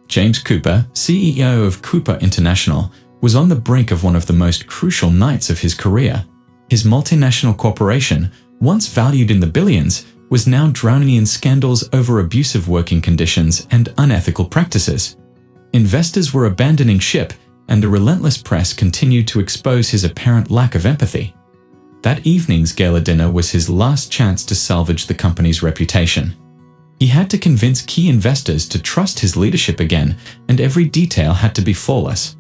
James Cooper, CEO of Cooper International, was on the brink of one of the most crucial nights of his career. His multinational corporation, once valued in the billions, was now drowning in scandals over abusive working conditions and unethical practices. Investors were abandoning ship, and the relentless press continued to expose his apparent lack of empathy. That evening's gala dinner was his last chance to salvage the company's reputation. He had to convince key investors to trust his leadership again, and every detail had to be flawless.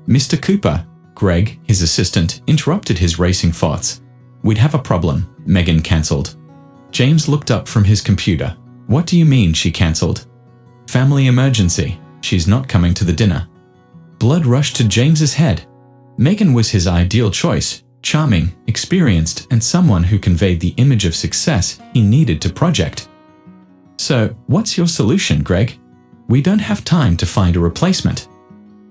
Mr. Cooper, Greg, his assistant, interrupted his racing thoughts. "We'd have a problem," Megan cancelled. James looked up from his computer. "What do you mean she cancelled?" "Family emergency. She's not coming to the dinner." Blood rushed to James's head. Megan was his ideal choice, charming, experienced, and someone who conveyed the image of success he needed to project. "So, what's your solution, Greg? We don't have time to find a replacement."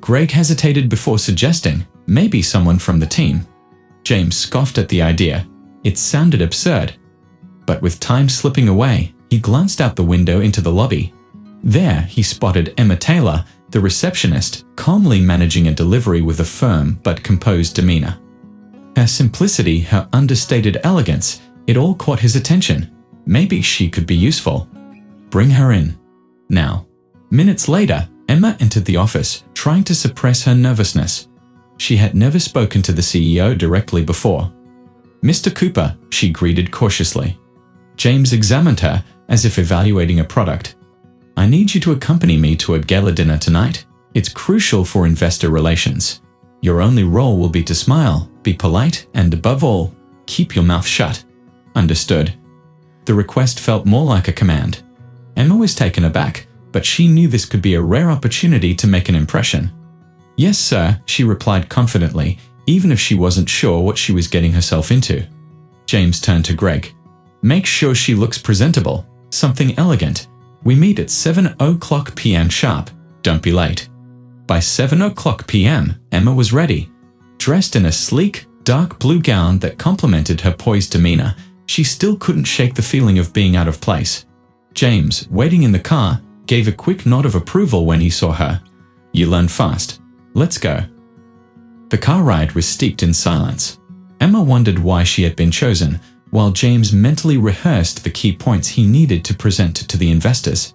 Greg hesitated before suggesting, "Maybe someone from the team." James scoffed at the idea. It sounded absurd. But with time slipping away, he glanced out the window into the lobby. There, he spotted Emma Taylor, the receptionist, calmly managing a delivery with a firm but composed demeanor. Her simplicity, her understated elegance, it all caught his attention. Maybe she could be useful. "Bring her in." Now. Minutes later, Emma entered the office, trying to suppress her nervousness. She had never spoken to the CEO directly before. "Mr. Cooper," she greeted cautiously. James examined her as if evaluating a product. "I need you to accompany me to a gala dinner tonight. It's crucial for investor relations. Your only role will be to smile, be polite, and above all, keep your mouth shut." "Understood." The request felt more like a command. Emma was taken aback, but she knew this could be a rare opportunity to make an impression. "Yes, sir," she replied confidently, even if she wasn't sure what she was getting herself into. James turned to Greg. "Make sure she looks presentable, something elegant. We meet at 7:00 p.m. sharp. Don't be late." By 7:00 p.m., Emma was ready. Dressed in a sleek, dark blue gown that complemented her poised demeanor, she still couldn't shake the feeling of being out of place. James, waiting in the car, gave a quick nod of approval when he saw her. "You learn fast. Let's go." The car ride was steeped in silence. Emma wondered why she had been chosen, while James mentally rehearsed the key points he needed to present to the investors.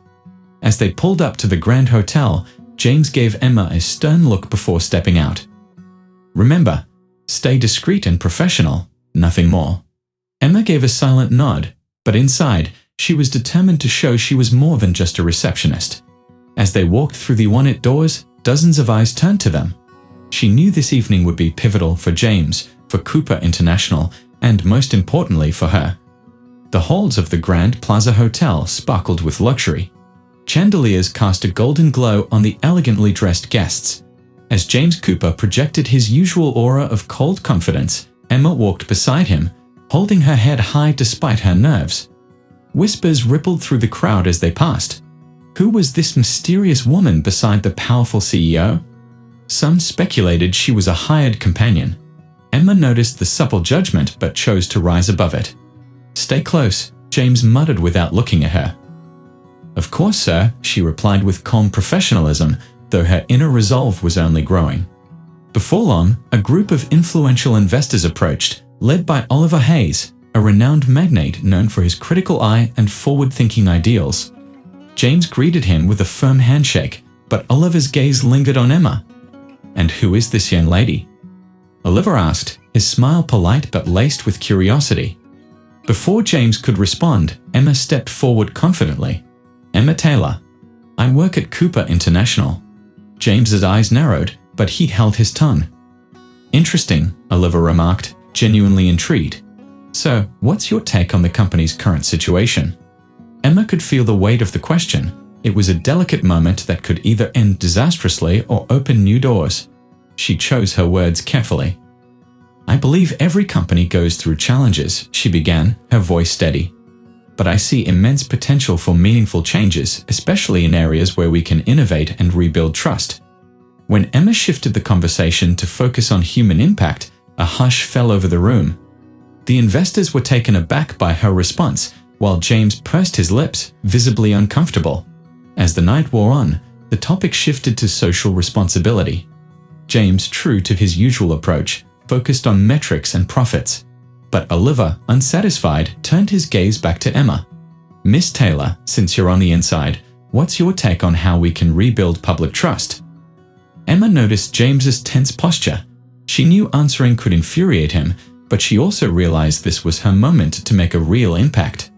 As they pulled up to the Grand Hotel, James gave Emma a stern look before stepping out. "Remember, stay discreet and professional, nothing more." Emma gave a silent nod, but inside, she was determined to show she was more than just a receptionist. As they walked through the ornate doors, dozens of eyes turned to them. She knew this evening would be pivotal for James, for Cooper International, and most importantly for her. The halls of the Grand Plaza Hotel sparkled with luxury. Chandeliers cast a golden glow on the elegantly dressed guests. As James Cooper projected his usual aura of cold confidence, Emma walked beside him, holding her head high despite her nerves. Whispers rippled through the crowd as they passed. Who was this mysterious woman beside the powerful CEO? Some speculated she was a hired companion. Emma noticed the supple judgment but chose to rise above it. "Stay close," James muttered without looking at her. "Of course, sir," she replied with calm professionalism, though her inner resolve was only growing. Before long, a group of influential investors approached, led by Oliver Hayes, a renowned magnate known for his critical eye and forward-thinking ideals. James greeted him with a firm handshake, but Oliver's gaze lingered on Emma. "And who is this young lady?" Oliver asked, his smile polite but laced with curiosity. Before James could respond, Emma stepped forward confidently. "Emma Taylor. I work at Cooper International." James's eyes narrowed, but he held his tongue. "Interesting," Oliver remarked, genuinely intrigued. "So, what's your take on the company's current situation?" Emma could feel the weight of the question. It was a delicate moment that could either end disastrously or open new doors. She chose her words carefully. "I believe every company goes through challenges," she began, her voice steady. "But I see immense potential for meaningful changes, especially in areas where we can innovate and rebuild trust." When Emma shifted the conversation to focus on human impact, a hush fell over the room. The investors were taken aback by her response, while James pursed his lips, visibly uncomfortable. As the night wore on, The topic shifted to social responsibility. James, true to his usual approach, focused on metrics and profits. But Oliver, unsatisfied, turned his gaze back to Emma. "Miss Taylor, since you're on the inside, what's your take on how we can rebuild public trust?" Emma noticed James's tense posture. She knew answering could infuriate him, but she also realized this was her moment to make a real impact.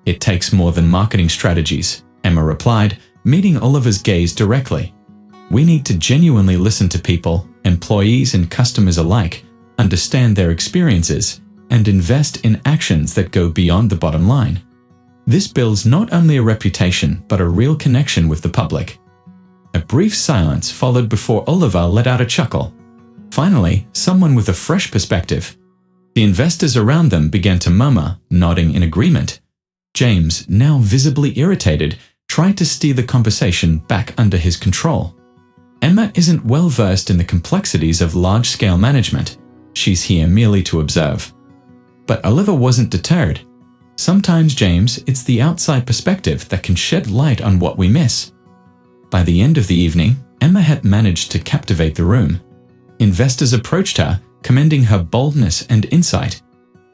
"It takes more than marketing strategies," Emma replied, meeting Oliver's gaze directly. "We need to genuinely listen to people, employees and customers alike, understand their experiences, and invest in actions that go beyond the bottom line. This builds not only a reputation but a real connection with the public." A brief silence followed before Oliver let out a chuckle. Finally, someone with a fresh perspective. The investors around them began to murmur, nodding in agreement. James, now visibly irritated, tried to steer the conversation back under his control. "Emma isn't well versed in the complexities of large-scale management. She's here merely to observe." But Oliver wasn't deterred. "Sometimes, James, it's the outside perspective that can shed light on what we miss." By the end of the evening, Emma had managed to captivate the room. Investors approached her, commending her boldness and insight.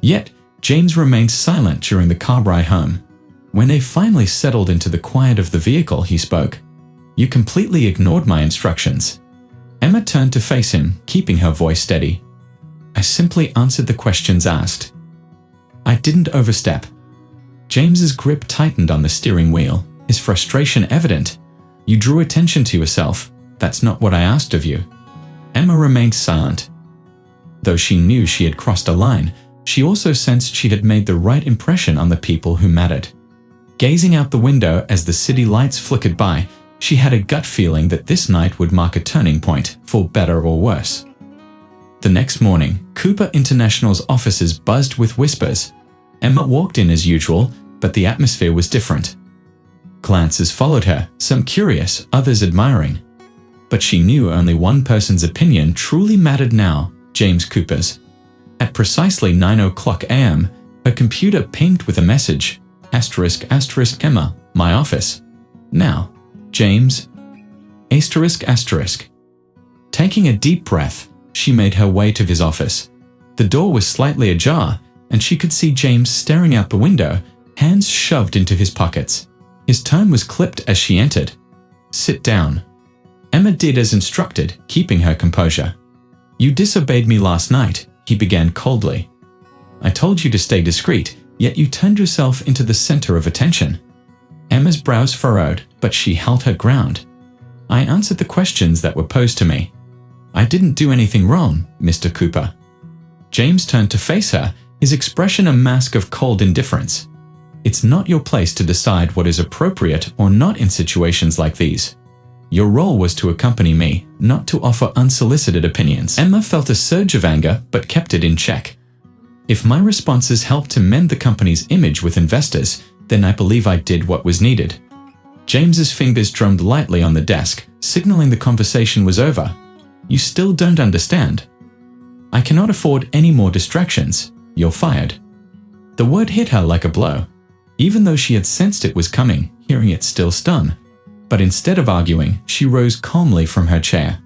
Yet, James remained silent during the car ride home. When they finally settled into the quiet of the vehicle, he spoke. "You completely ignored my instructions." Emma turned to face him, keeping her voice steady. "I simply answered the questions asked. I didn't overstep." James's grip tightened on the steering wheel, his frustration evident. "You drew attention to yourself. That's not what I asked of you." Emma remained silent. Though she knew she had crossed a line, she also sensed she had made the right impression on the people who mattered. Gazing out the window as the city lights flickered by, she had a gut feeling that this night would mark a turning point, for better or worse. The next morning, Cooper International's offices buzzed with whispers. Emma walked in as usual, but the atmosphere was different. Glances followed her, some curious, others admiring. But she knew only one person's opinion truly mattered now, James Cooper's. At precisely 9:00 a.m., her computer pinged with a message. *** Emma, my office. Now, James. ***. Taking a deep breath, she made her way to his office. The door was slightly ajar, and she could see James staring out the window, hands shoved into his pockets. His tone was clipped as she entered. "Sit down." Emma did as instructed, keeping her composure. "You disobeyed me last night," he began coldly. "I told you to stay discreet, yet you turned yourself into the center of attention." Emma's brows furrowed, but she held her ground. "I answered the questions that were posed to me. I didn't do anything wrong, Mr. Cooper." James turned to face her, his expression a mask of cold indifference. "It's not your place to decide what is appropriate or not in situations like these. Your role was to accompany me, not to offer unsolicited opinions." Emma felt a surge of anger but kept it in check. "If my responses helped to mend the company's image with investors, then I believe I did what was needed." James's fingers drummed lightly on the desk, signaling the conversation was over. "You still don't understand. I cannot afford any more distractions. You're fired." The word hit her like a blow. Even though she had sensed it was coming, hearing it still stung. But instead of arguing, she rose calmly from her chair.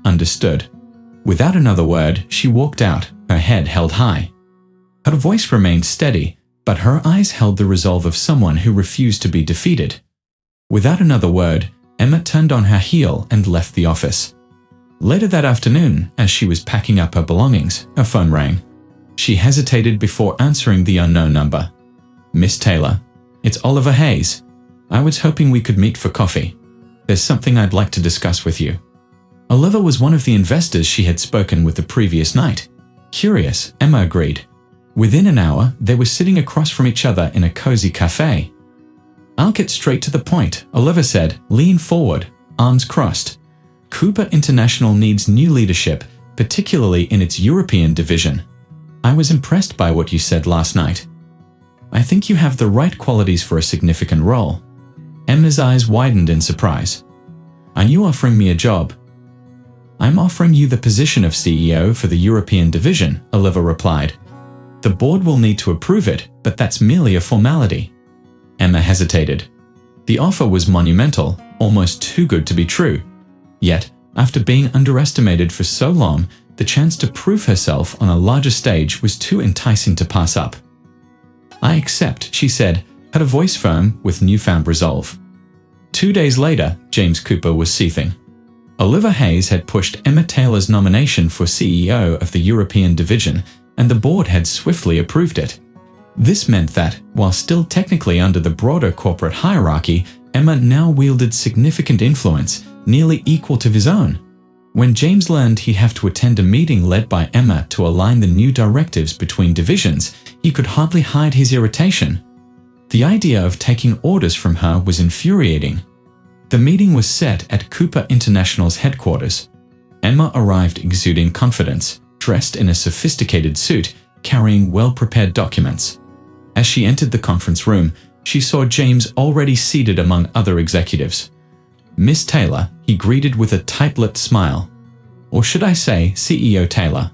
"Understood." Without another word, she walked out, her head held high. Her voice remained steady, but her eyes held the resolve of someone who refused to be defeated. Without another word, Emma turned on her heel and left the office. Later that afternoon, as she was packing up her belongings, her phone rang. She hesitated before answering the unknown number. "Miss Taylor, it's Oliver Hayes. I was hoping we could meet for coffee. There's something I'd like to discuss with you." Oliver was one of the investors she had spoken with the previous night. Curious, Emma agreed. Within an hour, they were sitting across from each other in a cozy cafe. "I'll get straight to the point," Oliver said, leaning forward, arms crossed. "Cooper International needs new leadership, particularly in its European division. I was impressed by what you said last night. I think you have the right qualities for a significant role." Emma's eyes widened in surprise. "Are you offering me a job?" "I'm offering you the position of CEO for the European division," Oliver replied. "The board will need to approve it, but that's merely a formality." Emma hesitated. The offer was monumental, almost too good to be true. Yet, after being underestimated for so long, the chance to prove herself on a larger stage was too enticing to pass up. "I accept," she said, her voice firm with newfound resolve. 2 days later, James Cooper was seething. Oliver Hayes had pushed Emma Taylor's nomination for CEO of the European Division, and the board had swiftly approved it. This meant that, while still technically under the broader corporate hierarchy, Emma now wielded significant influence, nearly equal to his own. When James learned he'd have to attend a meeting led by Emma to align the new directives between divisions, he could hardly hide his irritation. The idea of taking orders from her was infuriating. The meeting was set at Cooper International's headquarters. Emma arrived exuding confidence, dressed in a sophisticated suit, carrying well-prepared documents. As she entered the conference room, she saw James already seated among other executives. "Miss Taylor," he greeted with a tight-lipped smile. "Or should I say, CEO Taylor?"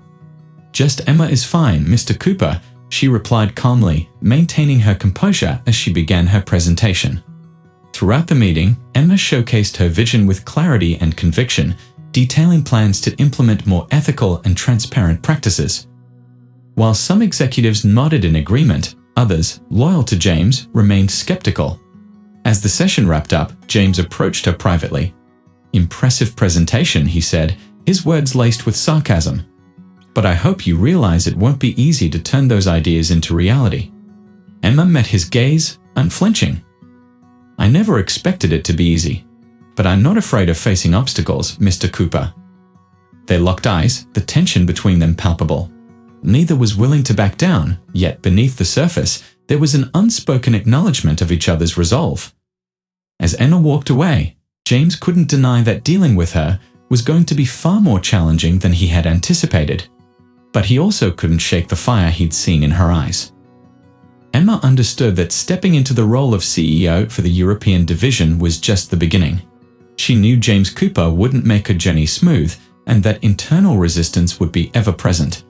"Just Emma is fine, Mr. Cooper," she replied calmly, maintaining her composure as she began her presentation. Throughout the meeting, Emma showcased her vision with clarity and conviction, detailing plans to implement more ethical and transparent practices. While some executives nodded in agreement, others, loyal to James, remained skeptical. As the session wrapped up, James approached her privately. "Impressive presentation," he said, his words laced with sarcasm. "But I hope you realize it won't be easy to turn those ideas into reality." Emma met his gaze, unflinching. "I never expected it to be easy. But I'm not afraid of facing obstacles, Mr. Cooper." They locked eyes, the tension between them palpable. Neither was willing to back down, yet beneath the surface, there was an unspoken acknowledgement of each other's resolve. As Emma walked away, James couldn't deny that dealing with her was going to be far more challenging than he had anticipated. But he also couldn't shake the fire he'd seen in her eyes. Emma understood that stepping into the role of CEO for the European division was just the beginning. She knew James Cooper wouldn't make her journey smooth, and that internal resistance would be ever present.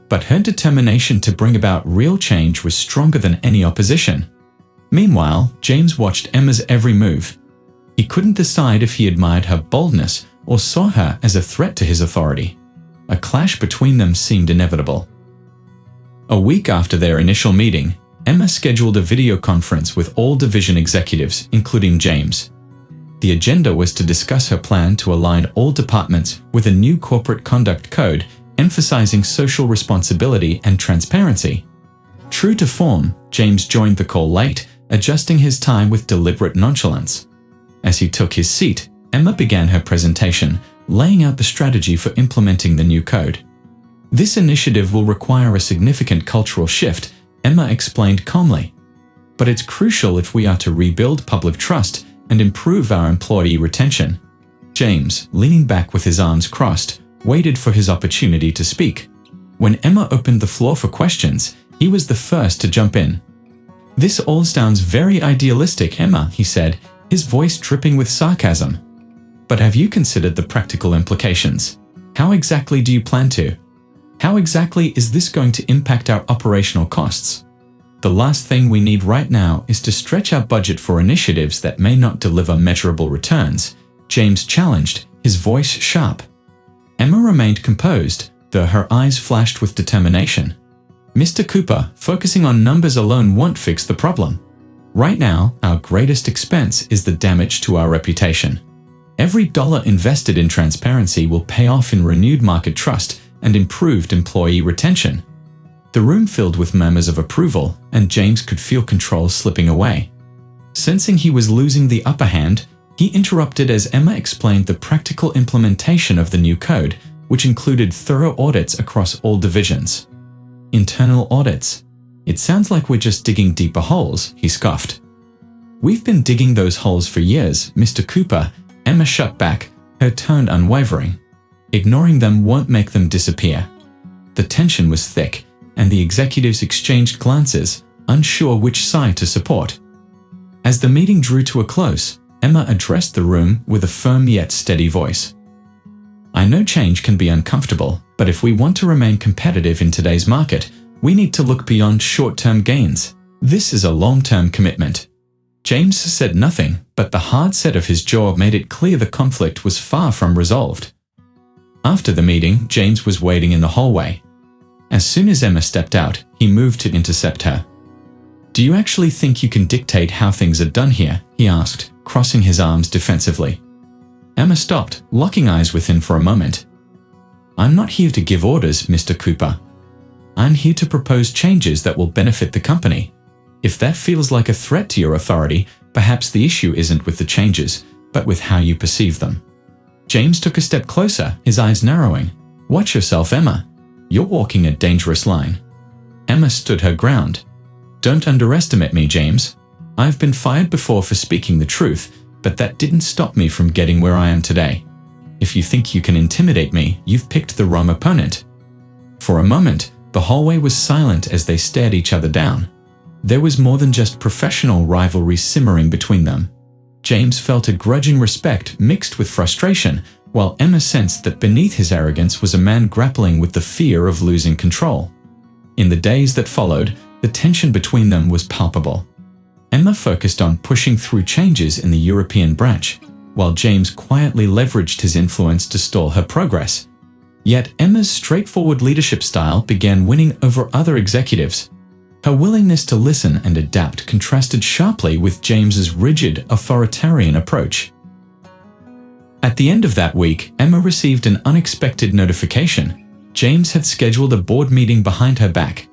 But her determination to bring about real change was stronger than any opposition. Meanwhile, James watched Emma's every move. He couldn't decide if he admired her boldness or saw her as a threat to his authority. A clash between them seemed inevitable. A week after their initial meeting, Emma scheduled a video conference with all division executives, including James. The agenda was to discuss her plan to align all departments with a new corporate conduct code emphasizing social responsibility and transparency. True to form, James joined the call late, adjusting his time with deliberate nonchalance. As he took his seat, Emma began her presentation, laying out the strategy for implementing the new code. "This initiative will require a significant cultural shift," Emma explained calmly. "But it's crucial if we are to rebuild public trust and improve our employee retention." James, leaning back with his arms crossed, waited for his opportunity to speak. When Emma opened the floor for questions, he was the first to jump in. "This all sounds very idealistic, Emma," he said, his voice dripping with sarcasm. "But have you considered the practical implications? How exactly do you plan to? How exactly is this going to impact our operational costs? The last thing we need right now is to stretch our budget for initiatives that may not deliver measurable returns," James challenged, his voice sharp. Emma remained composed, though her eyes flashed with determination. "Mr. Cooper, focusing on numbers alone won't fix the problem. Right now, our greatest expense is the damage to our reputation. Every dollar invested in transparency will pay off in renewed market trust and improved employee retention." The room filled with murmurs of approval, and James could feel control slipping away. Sensing he was losing the upper hand, he interrupted as Emma explained the practical implementation of the new code, which included thorough audits across all divisions. "Internal audits? It sounds like we're just digging deeper holes," he scoffed. "We've been digging those holes for years, Mr. Cooper," Emma shut back, her tone unwavering. "Ignoring them won't make them disappear." The tension was thick, and the executives exchanged glances, unsure which side to support. As the meeting drew to a close, Emma addressed the room with a firm yet steady voice. "I know change can be uncomfortable, but if we want to remain competitive in today's market, we need to look beyond short-term gains. This is a long-term commitment." James said nothing, but the hard set of his jaw made it clear the conflict was far from resolved. After the meeting, James was waiting in the hallway. As soon as Emma stepped out, he moved to intercept her. "Do you actually think you can dictate how things are done here?" he asked, crossing his arms defensively. Emma stopped, locking eyes with him for a moment. "I'm not here to give orders, Mr. Cooper. I'm here to propose changes that will benefit the company. If that feels like a threat to your authority, perhaps the issue isn't with the changes, but with how you perceive them." James took a step closer, his eyes narrowing. "Watch yourself, Emma. You're walking a dangerous line." Emma stood her ground. "Don't underestimate me, James. I've been fired before for speaking the truth, but that didn't stop me from getting where I am today. If you think you can intimidate me, you've picked the wrong opponent." For a moment, the hallway was silent as they stared each other down. There was more than just professional rivalry simmering between them. James felt a grudging respect mixed with frustration, while Emma sensed that beneath his arrogance was a man grappling with the fear of losing control. In the days that followed, the tension between them was palpable. Emma focused on pushing through changes in the European branch, while James quietly leveraged his influence to stall her progress. Yet Emma's straightforward leadership style began winning over other executives. Her willingness to listen and adapt contrasted sharply with James's rigid, authoritarian approach. At the end of that week, Emma received an unexpected notification. James had scheduled a board meeting behind her back.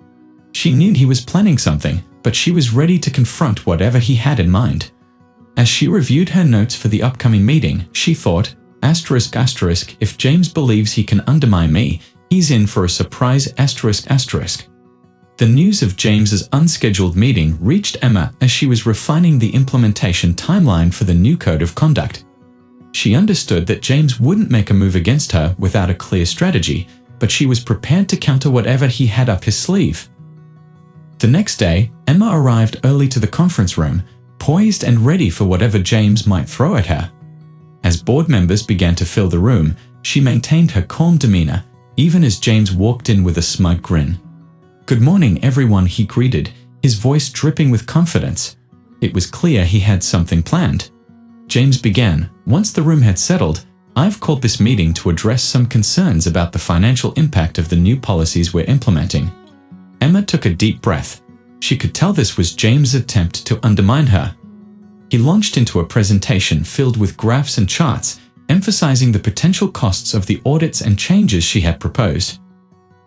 She knew he was planning something, but she was ready to confront whatever he had in mind. As she reviewed her notes for the upcoming meeting, she thought, ****, if James believes he can undermine me, he's in for a surprise ****. The news of James's unscheduled meeting reached Emma as she was refining the implementation timeline for the new code of conduct. She understood that James wouldn't make a move against her without a clear strategy, but she was prepared to counter whatever he had up his sleeve. The next day, Emma arrived early to the conference room, poised and ready for whatever James might throw at her. As board members began to fill the room, she maintained her calm demeanor, even as James walked in with a smug grin. "Good morning, everyone," he greeted, his voice dripping with confidence. It was clear he had something planned. James began, "Once the room had settled, I've called this meeting to address some concerns about the financial impact of the new policies we're implementing." Emma took a deep breath. She could tell this was James's attempt to undermine her. He launched into a presentation filled with graphs and charts, emphasizing the potential costs of the audits and changes she had proposed.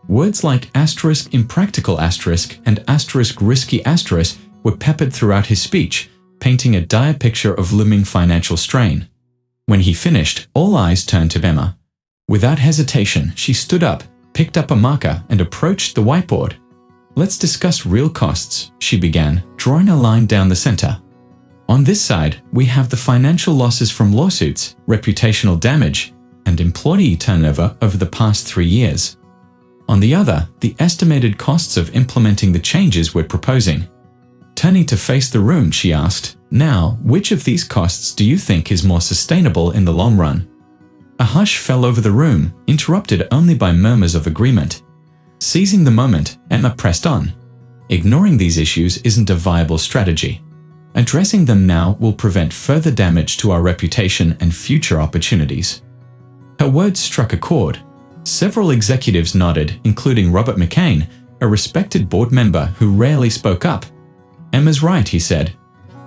Words like *impractical* and *risky* were peppered throughout his speech, painting a dire picture of looming financial strain. When he finished, all eyes turned to Emma. Without hesitation, she stood up, picked up a marker, and approached the whiteboard. "Let's discuss real costs," she began, drawing a line down the center. "On this side, we have the financial losses from lawsuits, reputational damage, and employee turnover over the past 3 years. On the other, the estimated costs of implementing the changes we're proposing." Turning to face the room, she asked, "Now, which of these costs do you think is more sustainable in the long run?" A hush fell over the room, interrupted only by murmurs of agreement. Seizing the moment, Emma pressed on. "Ignoring these issues isn't a viable strategy. Addressing them now will prevent further damage to our reputation and future opportunities." Her words struck a chord. Several executives nodded, including Robert McCain, a respected board member who rarely spoke up. "Emma's right," he said.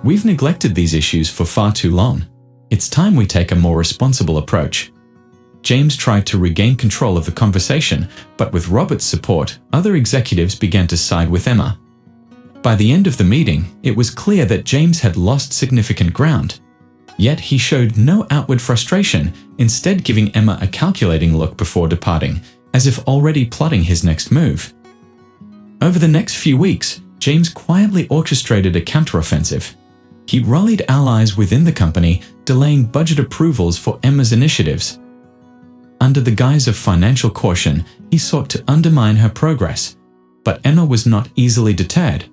"We've neglected these issues for far too long. It's time we take a more responsible approach." James tried to regain control of the conversation, but with Robert's support, other executives began to side with Emma. By the end of the meeting, it was clear that James had lost significant ground. Yet he showed no outward frustration, instead giving Emma a calculating look before departing, as if already plotting his next move. Over the next few weeks, James quietly orchestrated a counteroffensive. He rallied allies within the company, delaying budget approvals for Emma's initiatives. Under the guise of financial caution, he sought to undermine her progress. But Emma was not easily deterred.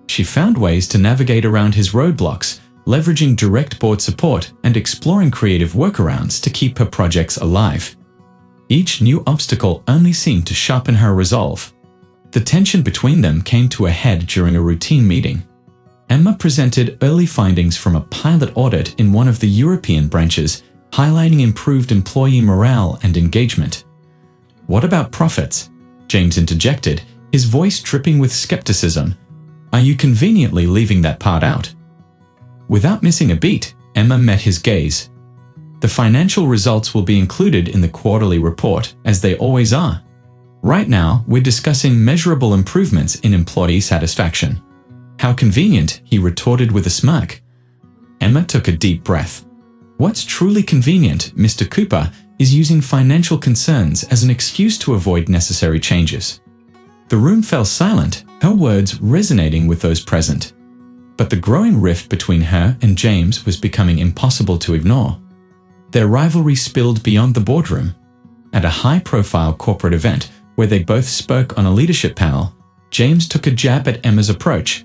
She found ways to navigate around his roadblocks, leveraging direct board support and exploring creative workarounds to keep her projects alive. Each new obstacle only seemed to sharpen her resolve. The tension between them came to a head during a routine meeting. Emma presented early findings from a pilot audit in one of the European branches, highlighting improved employee morale and engagement. "What about profits?" James interjected, his voice dripping with skepticism. "Are you conveniently leaving that part out?" Without missing a beat, Emma met his gaze. "The financial results will be included in the quarterly report, as they always are. Right now, we're discussing measurable improvements in employee satisfaction." "How convenient," he retorted with a smirk. Emma took a deep breath. "What's truly convenient, Mr. Cooper, is using financial concerns as an excuse to avoid necessary changes." The room fell silent, her words resonating with those present. But the growing rift between her and James was becoming impossible to ignore. Their rivalry spilled beyond the boardroom. At a high-profile corporate event where they both spoke on a leadership panel, James took a jab at Emma's approach.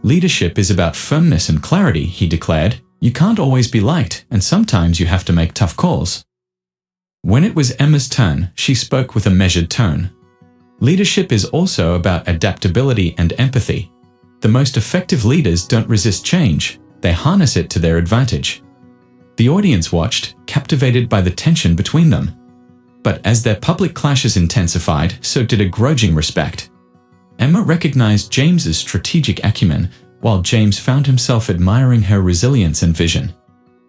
"Leadership is about firmness and clarity," he declared. "You can't always be liked, and sometimes you have to make tough calls." When it was Emma's turn, she spoke with a measured tone. "Leadership is also about adaptability and empathy. The most effective leaders don't resist change, they harness it to their advantage." The audience watched, captivated by the tension between them. But as their public clashes intensified, so did a grudging respect. Emma recognized James's strategic acumen, while James found himself admiring her resilience and vision.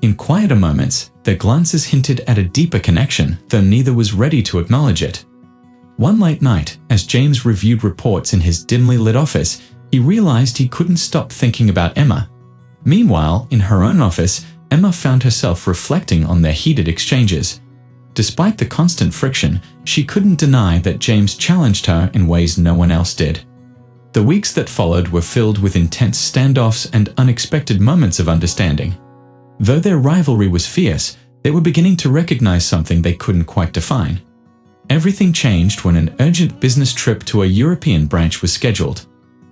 In quieter moments, their glances hinted at a deeper connection, though neither was ready to acknowledge it. One late night, as James reviewed reports in his dimly lit office, he realized he couldn't stop thinking about Emma. Meanwhile, in her own office, Emma found herself reflecting on their heated exchanges. Despite the constant friction, she couldn't deny that James challenged her in ways no one else did. The weeks that followed were filled with intense standoffs and unexpected moments of understanding. Though their rivalry was fierce, they were beginning to recognize something they couldn't quite define. Everything changed when an urgent business trip to a European branch was scheduled.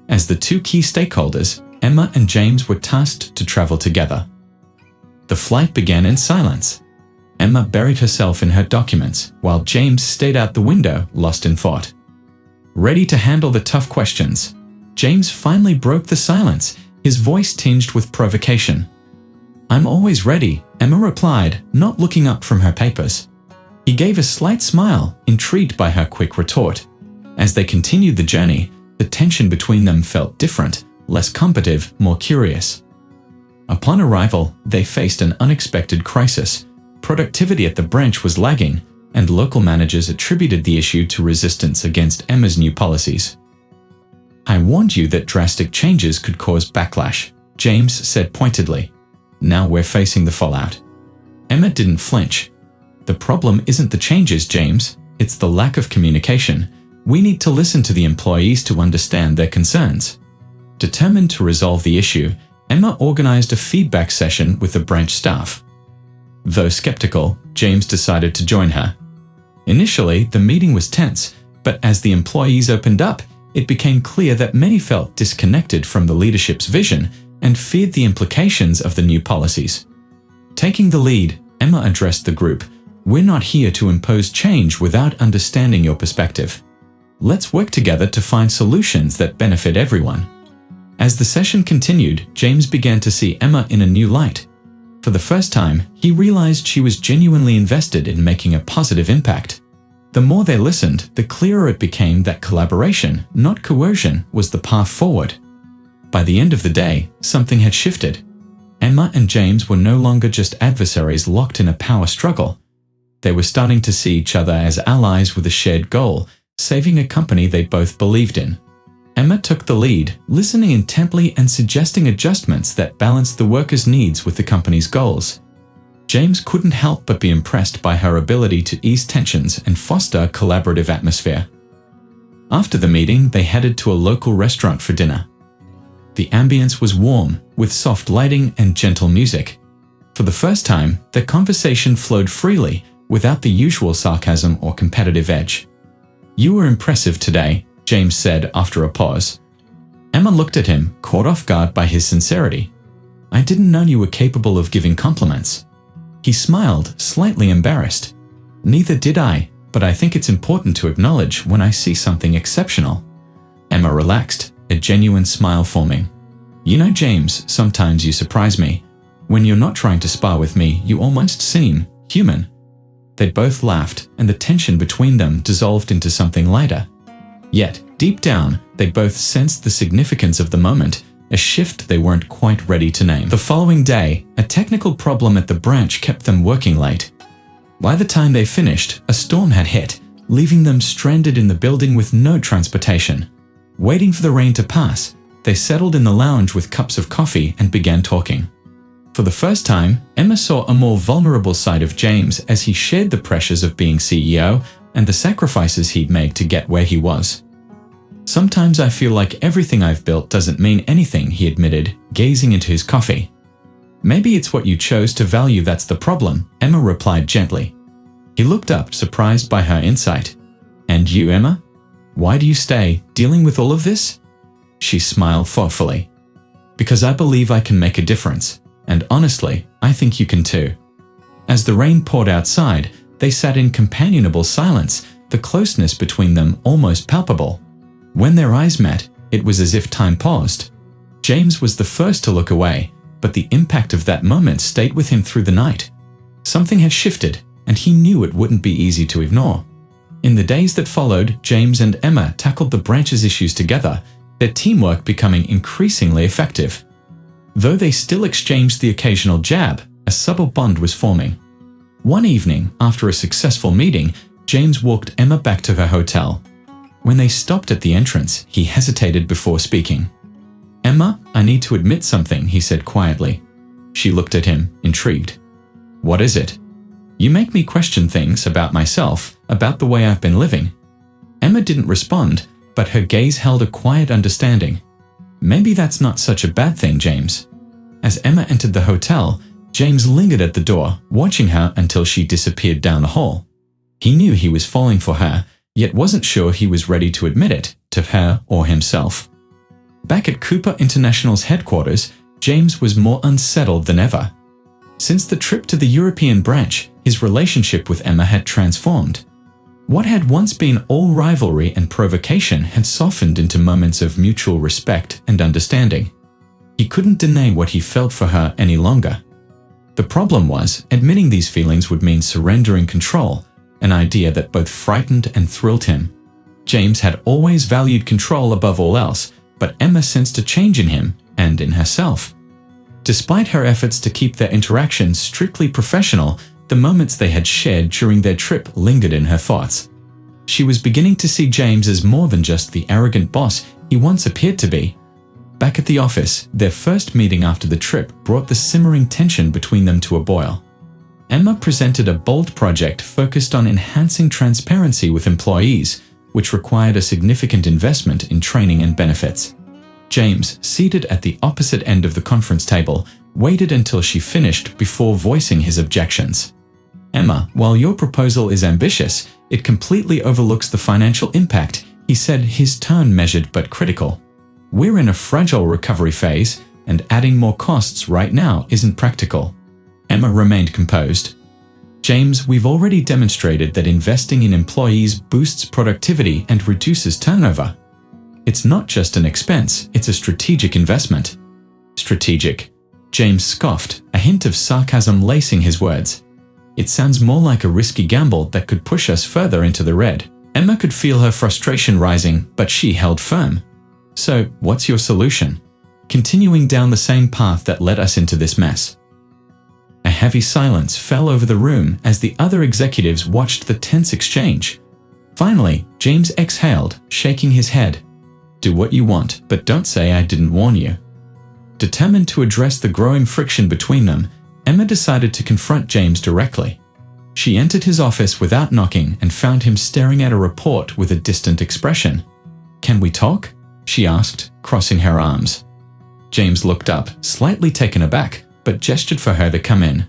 As the two key stakeholders, Emma and James were tasked to travel together. The flight began in silence. Emma buried herself in her documents, while James stayed out the window, lost in thought. Ready to handle the tough questions, James finally broke the silence, his voice tinged with provocation. "I'm always ready," Emma replied, not looking up from her papers. He gave a slight smile, intrigued by her quick retort. As they continued the journey, the tension between them felt different, less combative, more curious. Upon arrival, they faced an unexpected crisis. Productivity at the branch was lagging, and local managers attributed the issue to resistance against Emma's new policies. "I warned you that drastic changes could cause backlash," James said pointedly. "Now we're facing the fallout." Emma didn't flinch. "The problem isn't the changes, James. It's the lack of communication. We need to listen to the employees to understand their concerns." Determined to resolve the issue, Emma organized a feedback session with the branch staff. Though skeptical, James decided to join her. Initially, the meeting was tense, but as the employees opened up, it became clear that many felt disconnected from the leadership's vision and feared the implications of the new policies. Taking the lead, Emma addressed the group. "We're not here to impose change without understanding your perspective. Let's work together to find solutions that benefit everyone." As the session continued, James began to see Emma in a new light. For the first time, he realized she was genuinely invested in making a positive impact. The more they listened, the clearer it became that collaboration, not coercion, was the path forward. By the end of the day, something had shifted. Emma and James were no longer just adversaries locked in a power struggle. They were starting to see each other as allies with a shared goal, saving a company they both believed in. Emma took the lead, listening intently and suggesting adjustments that balanced the workers' needs with the company's goals. James couldn't help but be impressed by her ability to ease tensions and foster a collaborative atmosphere. After the meeting, they headed to a local restaurant for dinner. The ambience was warm, with soft lighting and gentle music. For the first time, their conversation flowed freely, without the usual sarcasm or competitive edge. "You were impressive today," James said after a pause. Emma looked at him, caught off guard by his sincerity. "I didn't know you were capable of giving compliments." He smiled, slightly embarrassed. "Neither did I, but I think it's important to acknowledge when I see something exceptional." Emma relaxed, a genuine smile forming. "You know, James, sometimes you surprise me. When you're not trying to spar with me, you almost seem human." They both laughed, and the tension between them dissolved into something lighter. Yet, deep down, they both sensed the significance of the moment, a shift they weren't quite ready to name. The following day, a technical problem at the branch kept them working late. By the time they finished, a storm had hit, leaving them stranded in the building with no transportation. Waiting for the rain to pass, they settled in the lounge with cups of coffee and began talking. For the first time, Emma saw a more vulnerable side of James as he shared the pressures of being CEO and the sacrifices he'd made to get where he was. "Sometimes I feel like everything I've built doesn't mean anything," he admitted, gazing into his coffee. "Maybe it's what you chose to value that's the problem," Emma replied gently. He looked up, surprised by her insight. "And you, Emma? Why do you stay, dealing with all of this?" She smiled thoughtfully. "Because I believe I can make a difference. And honestly, I think you can too." As the rain poured outside, they sat in companionable silence, the closeness between them almost palpable. When their eyes met, it was as if time paused. James was the first to look away, but the impact of that moment stayed with him through the night. Something had shifted, and he knew it wouldn't be easy to ignore. In the days that followed, James and Emma tackled the branch's issues together, their teamwork becoming increasingly effective. Though they still exchanged the occasional jab, a subtle bond was forming. One evening, after a successful meeting, James walked Emma back to her hotel. When they stopped at the entrance, he hesitated before speaking. "Emma, I need to admit something," he said quietly. She looked at him, intrigued. "What is it?" "You make me question things about myself, about the way I've been living." Emma didn't respond, but her gaze held a quiet understanding. "Maybe that's not such a bad thing, James." As Emma entered the hotel, James lingered at the door, watching her until she disappeared down the hall. He knew he was falling for her, yet wasn't sure he was ready to admit it, to her or himself. Back at Cooper International's headquarters, James was more unsettled than ever. Since the trip to the European branch, his relationship with Emma had transformed. What had once been all rivalry and provocation had softened into moments of mutual respect and understanding. He couldn't deny what he felt for her any longer. The problem was, admitting these feelings would mean surrendering control, an idea that both frightened and thrilled him. James had always valued control above all else, but Emma sensed a change in him and in herself. Despite her efforts to keep their interactions strictly professional, the moments they had shared during their trip lingered in her thoughts. She was beginning to see James as more than just the arrogant boss he once appeared to be. Back at the office, their first meeting after the trip brought the simmering tension between them to a boil. Emma presented a bold project focused on enhancing transparency with employees, which required a significant investment in training and benefits. James, seated at the opposite end of the conference table, waited until she finished before voicing his objections. "Emma, while your proposal is ambitious, it completely overlooks the financial impact," he said, his tone measured but critical. "We're in a fragile recovery phase, and adding more costs right now isn't practical." Emma remained composed. "James, we've already demonstrated that investing in employees boosts productivity and reduces turnover. It's not just an expense, it's a strategic investment." "Strategic?" James scoffed, a hint of sarcasm lacing his words. "It sounds more like a risky gamble that could push us further into the red." Emma could feel her frustration rising, but she held firm. "So, what's your solution? Continuing down the same path that led us into this mess?" A heavy silence fell over the room as the other executives watched the tense exchange. Finally, James exhaled, shaking his head. "Do what you want, but don't say I didn't warn you." Determined to address the growing friction between them, Emma decided to confront James directly. She entered his office without knocking and found him staring at a report with a distant expression. "Can we talk?" she asked, crossing her arms. James looked up, slightly taken aback, but gestured for her to come in.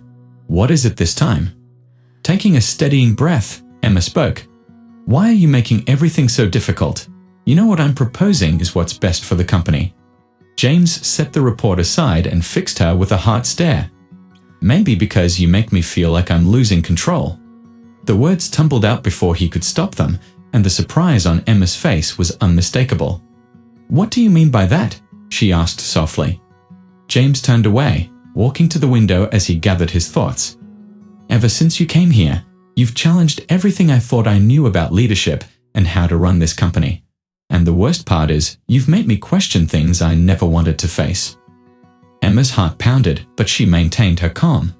"What is it this time?" Taking a steadying breath, Emma spoke. "Why are you making everything so difficult? You know what I'm proposing is what's best for the company." James set the report aside and fixed her with a hard stare. "Maybe because you make me feel like I'm losing control." The words tumbled out before he could stop them, and the surprise on Emma's face was unmistakable. "What do you mean by that?" she asked softly. James turned away, walking to the window as he gathered his thoughts. Ever since you came here, you've challenged everything I thought I knew about leadership and how to run this company. And the worst part is, you've made me question things I never wanted to face. Emma's heart pounded, but she maintained her calm.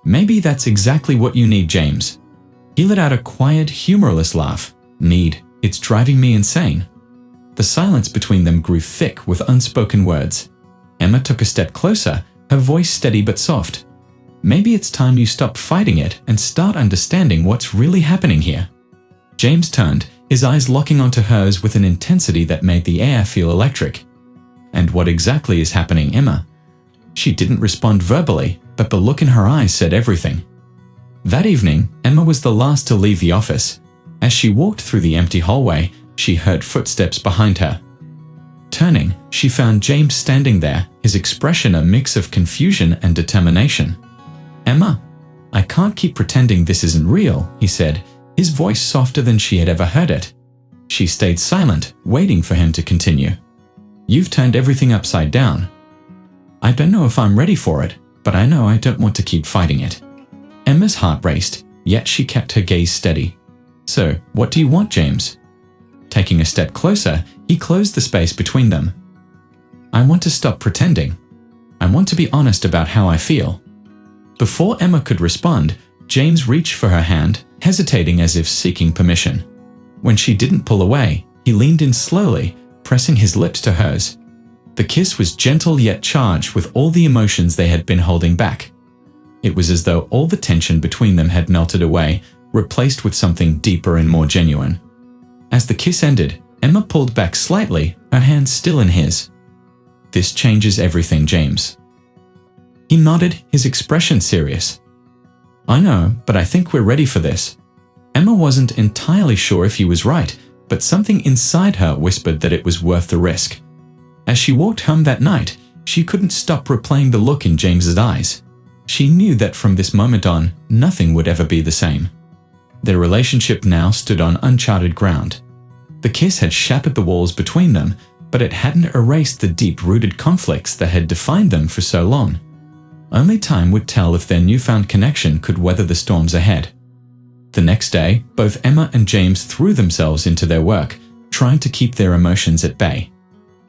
Maybe that's exactly what you need, James. He let out a quiet, humorless laugh. Need, it's driving me insane. The silence between them grew thick with unspoken words. Emma took a step closer, her voice steady but soft. Maybe it's time you stop fighting it and start understanding what's really happening here. James turned, his eyes locking onto hers with an intensity that made the air feel electric. And what exactly is happening, Emma? She didn't respond verbally, but the look in her eyes said everything. That evening, Emma was the last to leave the office. As she walked through the empty hallway, she heard footsteps behind her. Turning, she found James standing there, his expression a mix of confusion and determination. Emma, I can't keep pretending this isn't real, he said, his voice softer than she had ever heard it. She stayed silent, waiting for him to continue. You've turned everything upside down. I don't know if I'm ready for it, but I know I don't want to keep fighting it. Emma's heart raced, yet she kept her gaze steady. So, what do you want, James? Taking a step closer, he closed the space between them. I want to stop pretending. I want to be honest about how I feel. Before Emma could respond, James reached for her hand, hesitating as if seeking permission. When she didn't pull away, he leaned in slowly, pressing his lips to hers. The kiss was gentle yet charged with all the emotions they had been holding back. It was as though all the tension between them had melted away, replaced with something deeper and more genuine. As the kiss ended, Emma pulled back slightly, her hand still in his. This changes everything, James. He nodded, his expression serious. I know, but I think we're ready for this. Emma wasn't entirely sure if he was right, but something inside her whispered that it was worth the risk. As she walked home that night, she couldn't stop replaying the look in James's eyes. She knew that from this moment on, nothing would ever be the same. Their relationship now stood on uncharted ground. The kiss had shattered the walls between them, but it hadn't erased the deep-rooted conflicts that had defined them for so long. Only time would tell if their newfound connection could weather the storms ahead. The next day, both Emma and James threw themselves into their work, trying to keep their emotions at bay.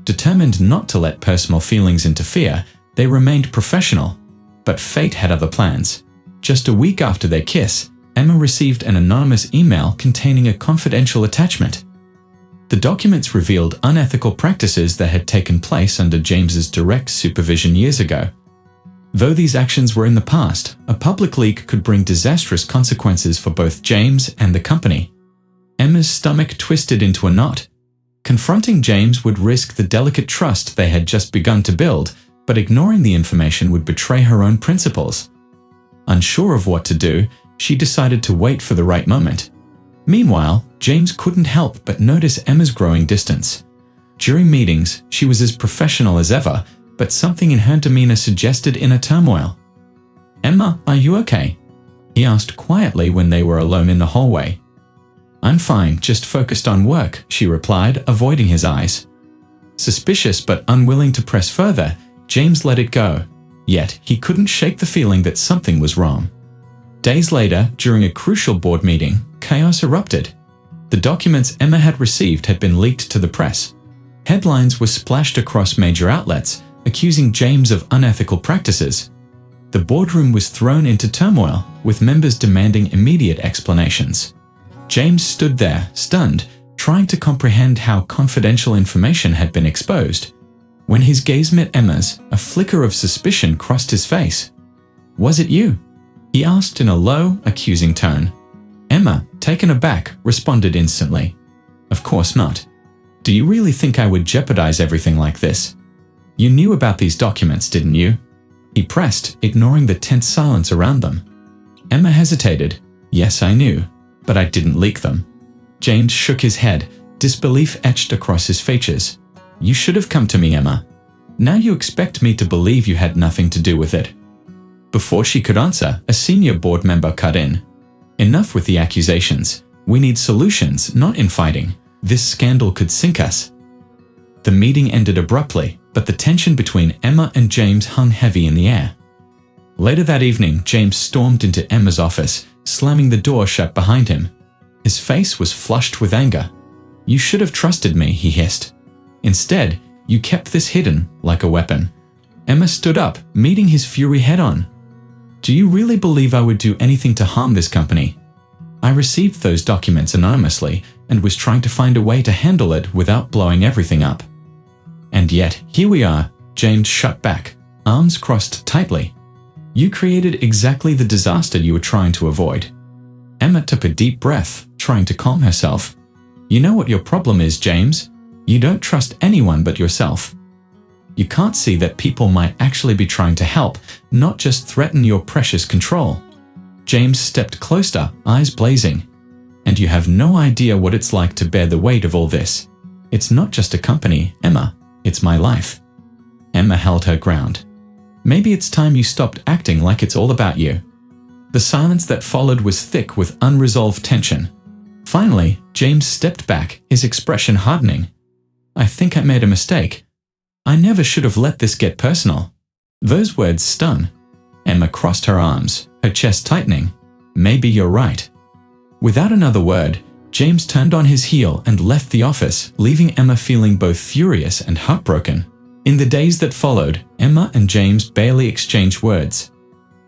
Determined not to let personal feelings interfere, they remained professional. But fate had other plans. Just a week after their kiss, Emma received an anonymous email containing a confidential attachment. The documents revealed unethical practices that had taken place under James's direct supervision years ago. Though these actions were in the past, a public leak could bring disastrous consequences for both James and the company. Emma's stomach twisted into a knot. Confronting James would risk the delicate trust they had just begun to build, but ignoring the information would betray her own principles. Unsure of what to do, she decided to wait for the right moment. Meanwhile, James couldn't help but notice Emma's growing distance. During meetings, she was as professional as ever, but something in her demeanor suggested inner turmoil. Emma, are you okay? He asked quietly when they were alone in the hallway. I'm fine, just focused on work, she replied, avoiding his eyes. Suspicious but unwilling to press further, James let it go. Yet, he couldn't shake the feeling that something was wrong. Days later, during a crucial board meeting, chaos erupted. The documents Emma had received had been leaked to the press. Headlines were splashed across major outlets, accusing James of unethical practices. The boardroom was thrown into turmoil, with members demanding immediate explanations. James stood there, stunned, trying to comprehend how confidential information had been exposed. When his gaze met Emma's, a flicker of suspicion crossed his face. Was it you? He asked in a low, accusing tone. Emma, taken aback, responded instantly. Of course not. Do you really think I would jeopardize everything like this? You knew about these documents, didn't you? He pressed, ignoring the tense silence around them. Emma hesitated. Yes, I knew, but I didn't leak them. James shook his head, disbelief etched across his features. You should have come to me, Emma. Now you expect me to believe you had nothing to do with it. Before she could answer, a senior board member cut in. Enough with the accusations. We need solutions, not infighting. This scandal could sink us. The meeting ended abruptly, but the tension between Emma and James hung heavy in the air. Later that evening, James stormed into Emma's office, slamming the door shut behind him. His face was flushed with anger. "You should have trusted me," he hissed. "Instead, you kept this hidden like a weapon." Emma stood up, meeting his fury head-on. "Do you really believe I would do anything to harm this company? I received those documents anonymously and was trying to find a way to handle it without blowing everything up." "And yet, here we are," James shut back, arms crossed tightly. "You created exactly the disaster you were trying to avoid." Emma took a deep breath, trying to calm herself. "You know what your problem is, James? You don't trust anyone but yourself. You can't see that people might actually be trying to help, not just threaten your precious control." James stepped closer, eyes blazing. "And you have no idea what it's like to bear the weight of all this. It's not just a company, Emma. It's my life." Emma held her ground. "Maybe it's time you stopped acting like it's all about you." The silence that followed was thick with unresolved tension. Finally, James stepped back, his expression hardening. "I think I made a mistake. I never should have let this get personal." Those words stung. Emma crossed her arms, her chest tightening. "Maybe you're right." Without another word, James turned on his heel and left the office, leaving Emma feeling both furious and heartbroken. In the days that followed, Emma and James barely exchanged words.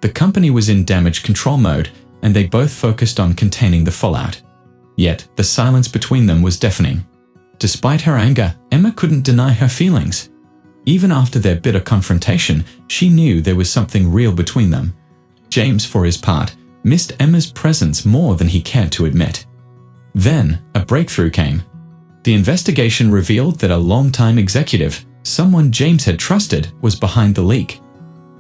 The company was in damage control mode, and they both focused on containing the fallout. Yet, the silence between them was deafening. Despite her anger, Emma couldn't deny her feelings. Even after their bitter confrontation, she knew there was something real between them. James, for his part, missed Emma's presence more than he cared to admit. Then, a breakthrough came. The investigation revealed that a longtime executive, someone James had trusted, was behind the leak.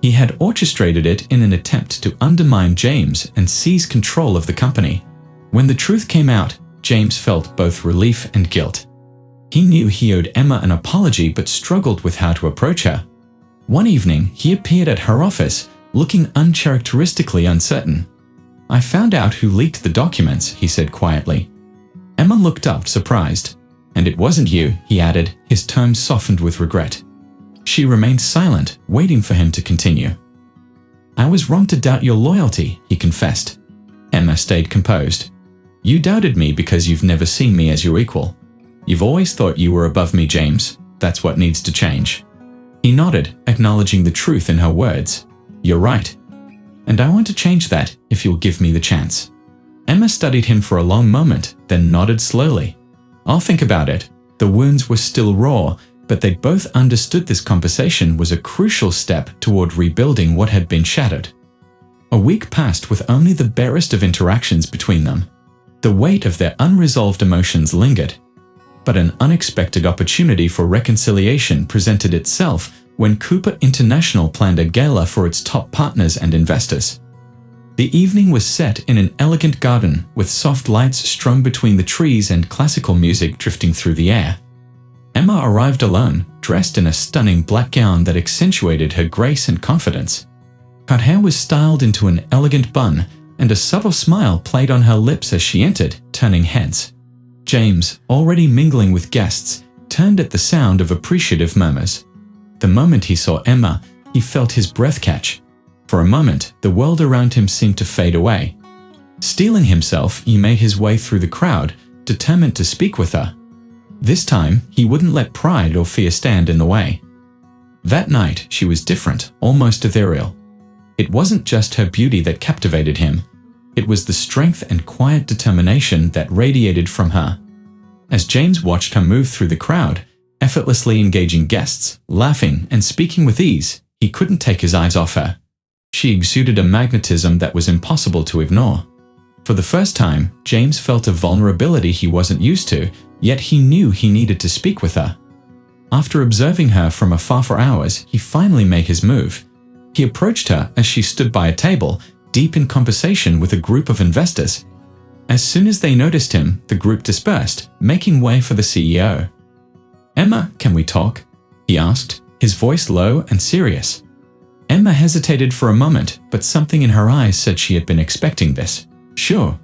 He had orchestrated it in an attempt to undermine James and seize control of the company. When the truth came out, James felt both relief and guilt. He knew he owed Emma an apology but struggled with how to approach her. One evening, he appeared at her office, looking uncharacteristically uncertain. "I found out who leaked the documents," he said quietly. Emma looked up, surprised. "And it wasn't you," he added, his tone softened with regret. She remained silent, waiting for him to continue. "I was wrong to doubt your loyalty," he confessed. Emma stayed composed. "You doubted me because you've never seen me as your equal. You've always thought you were above me, James. That's what needs to change." He nodded, acknowledging the truth in her words. "You're right. And I want to change that if you'll give me the chance." Emma studied him for a long moment, then nodded slowly. "I'll think about it." The wounds were still raw, but they both understood this conversation was a crucial step toward rebuilding what had been shattered. A week passed with only the barest of interactions between them. The weight of their unresolved emotions lingered. But an unexpected opportunity for reconciliation presented itself when Cooper International planned a gala for its top partners and investors. The evening was set in an elegant garden with soft lights strung between the trees and classical music drifting through the air. Emma arrived alone, dressed in a stunning black gown that accentuated her grace and confidence. Her hair was styled into an elegant bun, and a subtle smile played on her lips as she entered, turning heads. James, already mingling with guests, turned at the sound of appreciative murmurs. The moment he saw Emma, he felt his breath catch. For a moment, the world around him seemed to fade away. Steeling himself, he made his way through the crowd, determined to speak with her. This time, he wouldn't let pride or fear stand in the way. That night, she was different, almost ethereal. It wasn't just her beauty that captivated him. It was the strength and quiet determination that radiated from her. As James watched her move through the crowd, effortlessly engaging guests, laughing and speaking with ease, he couldn't take his eyes off her. She exuded a magnetism that was impossible to ignore. For the first time, James felt a vulnerability he wasn't used to, yet he knew he needed to speak with her. After observing her from afar for hours, he finally made his move. He approached her as she stood by a table, deep in conversation with a group of investors. As soon as they noticed him, the group dispersed, making way for the CEO. "Emma, can we talk?" he asked, his voice low and serious. Emma hesitated for a moment, but something in her eyes said she had been expecting this. "Sure."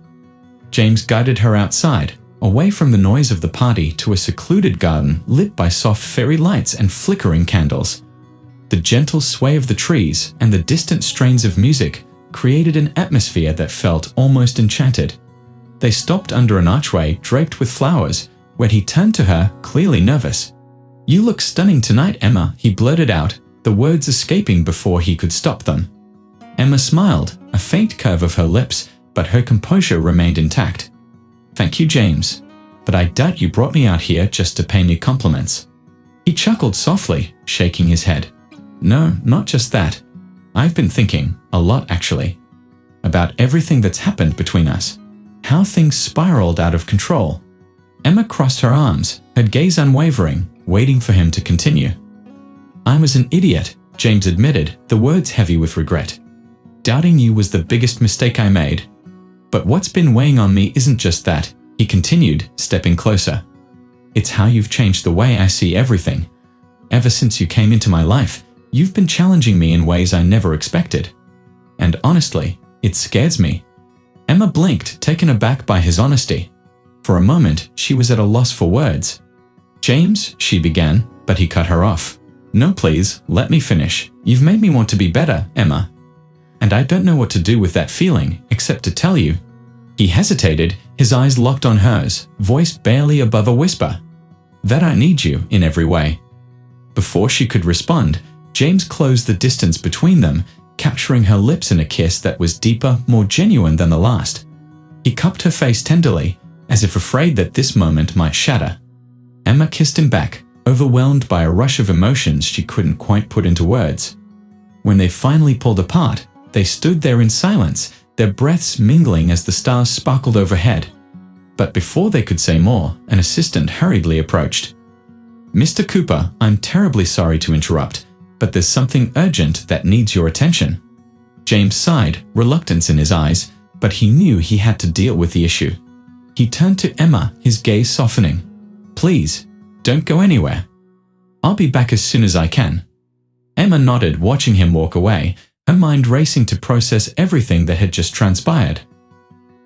James guided her outside, away from the noise of the party to a secluded garden lit by soft fairy lights and flickering candles. The gentle sway of the trees and the distant strains of music created an atmosphere that felt almost enchanted. They stopped under an archway draped with flowers, where he turned to her, clearly nervous. "You look stunning tonight, Emma," he blurted out, the words escaping before he could stop them. Emma smiled, a faint curve of her lips, but her composure remained intact. "Thank you, James. But I doubt you brought me out here just to pay me compliments." He chuckled softly, shaking his head. "No, not just that. I've been thinking, a lot actually, about everything that's happened between us. How things spiraled out of control." Emma crossed her arms, her gaze unwavering, waiting for him to continue. "I was an idiot," James admitted, the words heavy with regret. "Doubting you was the biggest mistake I made. But what's been weighing on me isn't just that," he continued, stepping closer. "It's how you've changed the way I see everything. Ever since you came into my life, you've been challenging me in ways I never expected. And honestly, it scares me." Emma blinked, taken aback by his honesty. For a moment, she was at a loss for words. "James," she began, but he cut her off. "No, please, let me finish. You've made me want to be better, Emma. And I don't know what to do with that feeling, except to tell you." He hesitated, his eyes locked on hers, voice barely above a whisper. "That I need you in every way." Before she could respond, James closed the distance between them, capturing her lips in a kiss that was deeper, more genuine than the last. He cupped her face tenderly, as if afraid that this moment might shatter. Emma kissed him back, overwhelmed by a rush of emotions she couldn't quite put into words. When they finally pulled apart, they stood there in silence, their breaths mingling as the stars sparkled overhead. But before they could say more, an assistant hurriedly approached. "Mr. Cooper, I'm terribly sorry to interrupt, but there's something urgent that needs your attention." James sighed, reluctance in his eyes, but he knew he had to deal with the issue. He turned to Emma, his gaze softening. "Please, don't go anywhere. I'll be back as soon as I can." Emma nodded, watching him walk away, her mind racing to process everything that had just transpired.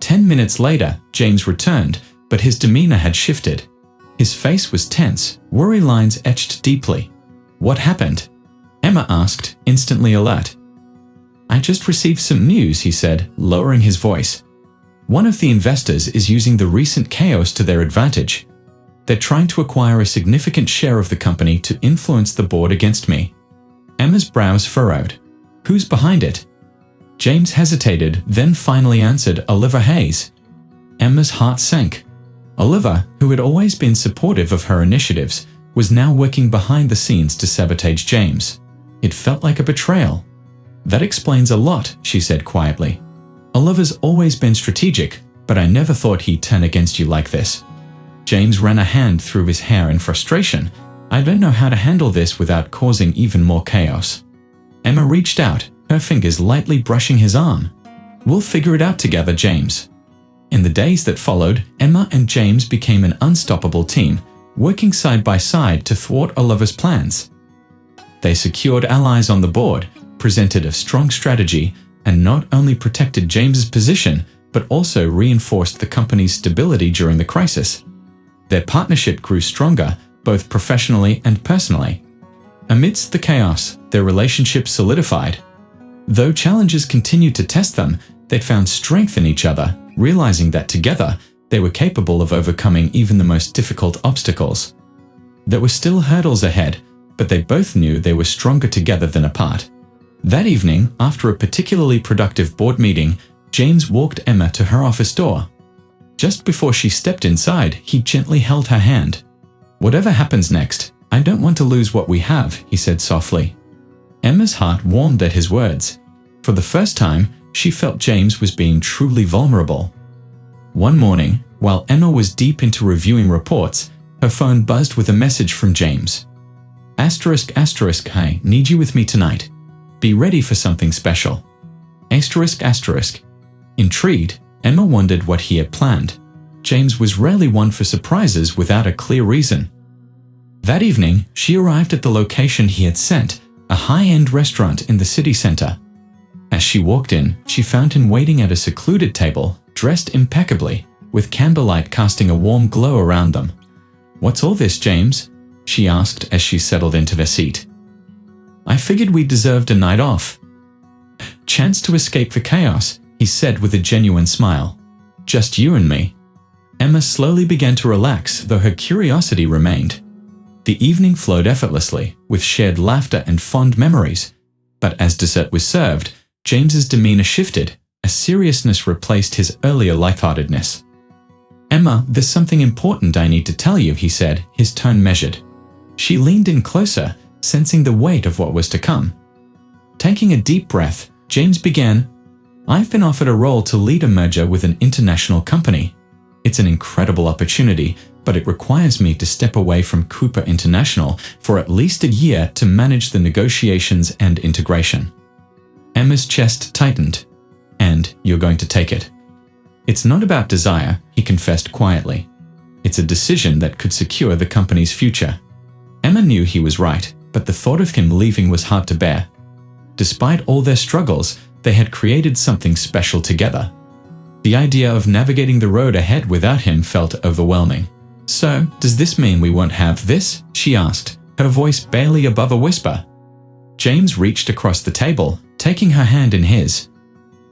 10 minutes later, James returned, but his demeanor had shifted. His face was tense, worry lines etched deeply. "What happened?" Emma asked, instantly alert. "I just received some news," he said, lowering his voice. "One of the investors is using the recent chaos to their advantage. They're trying to acquire a significant share of the company to influence the board against me." Emma's brows furrowed. "Who's behind it?" James hesitated, then finally answered, "Oliver Hayes." Emma's heart sank. Oliver, who had always been supportive of her initiatives, was now working behind the scenes to sabotage James. It felt like a betrayal. "That explains a lot," she said quietly. "Oliver's always been strategic, but I never thought he'd turn against you like this." James ran a hand through his hair in frustration. "I don't know how to handle this without causing even more chaos." Emma reached out, her fingers lightly brushing his arm. "We'll figure it out together, James." In the days that followed, Emma and James became an unstoppable team, working side by side to thwart Oliver's plans. They secured allies on the board, presented a strong strategy, and not only protected James's position, but also reinforced the company's stability during the crisis. Their partnership grew stronger, both professionally and personally. Amidst the chaos, their relationship solidified. Though challenges continued to test them, they'd found strength in each other, realizing that together, they were capable of overcoming even the most difficult obstacles. There were still hurdles ahead, but they both knew they were stronger together than apart. That evening, after a particularly productive board meeting, James walked Emma to her office door. Just before she stepped inside, he gently held her hand. "Whatever happens next, I don't want to lose what we have," he said softly. Emma's heart warmed at his words. For the first time, she felt James was being truly vulnerable. One morning, while Emma was deep into reviewing reports, her phone buzzed with a message from James. "I need you with me tonight. Be ready for something special." Intrigued, Emma wondered what he had planned. James was rarely one for surprises without a clear reason. That evening, she arrived at the location he had sent, a high-end restaurant in the city center. As she walked in, she found him waiting at a secluded table, dressed impeccably. with candlelight casting a warm glow around them. "What's all this, James?" she asked as she settled into her seat. "I figured we deserved a night off." "Chance to escape the chaos," he said with a genuine smile. "Just you and me." Emma slowly began to relax, though her curiosity remained. The evening flowed effortlessly, with shared laughter and fond memories. But as dessert was served, James's demeanor shifted. A seriousness replaced his earlier lightheartedness. "Emma, there's something important I need to tell you," he said, his tone measured. She leaned in closer, sensing the weight of what was to come. Taking a deep breath, James began, "I've been offered a role to lead a merger with an international company. It's an incredible opportunity, but it requires me to step away from Cooper International for at least a year to manage the negotiations and integration." Emma's chest tightened. "And you're going to take it?" "It's not about desire," he confessed quietly. "It's a decision that could secure the company's future." Emma knew he was right, but the thought of him leaving was hard to bear. Despite all their struggles, they had created something special together. The idea of navigating the road ahead without him felt overwhelming. "So, does this mean we won't have this?" she asked, her voice barely above a whisper. James reached across the table, taking her hand in his.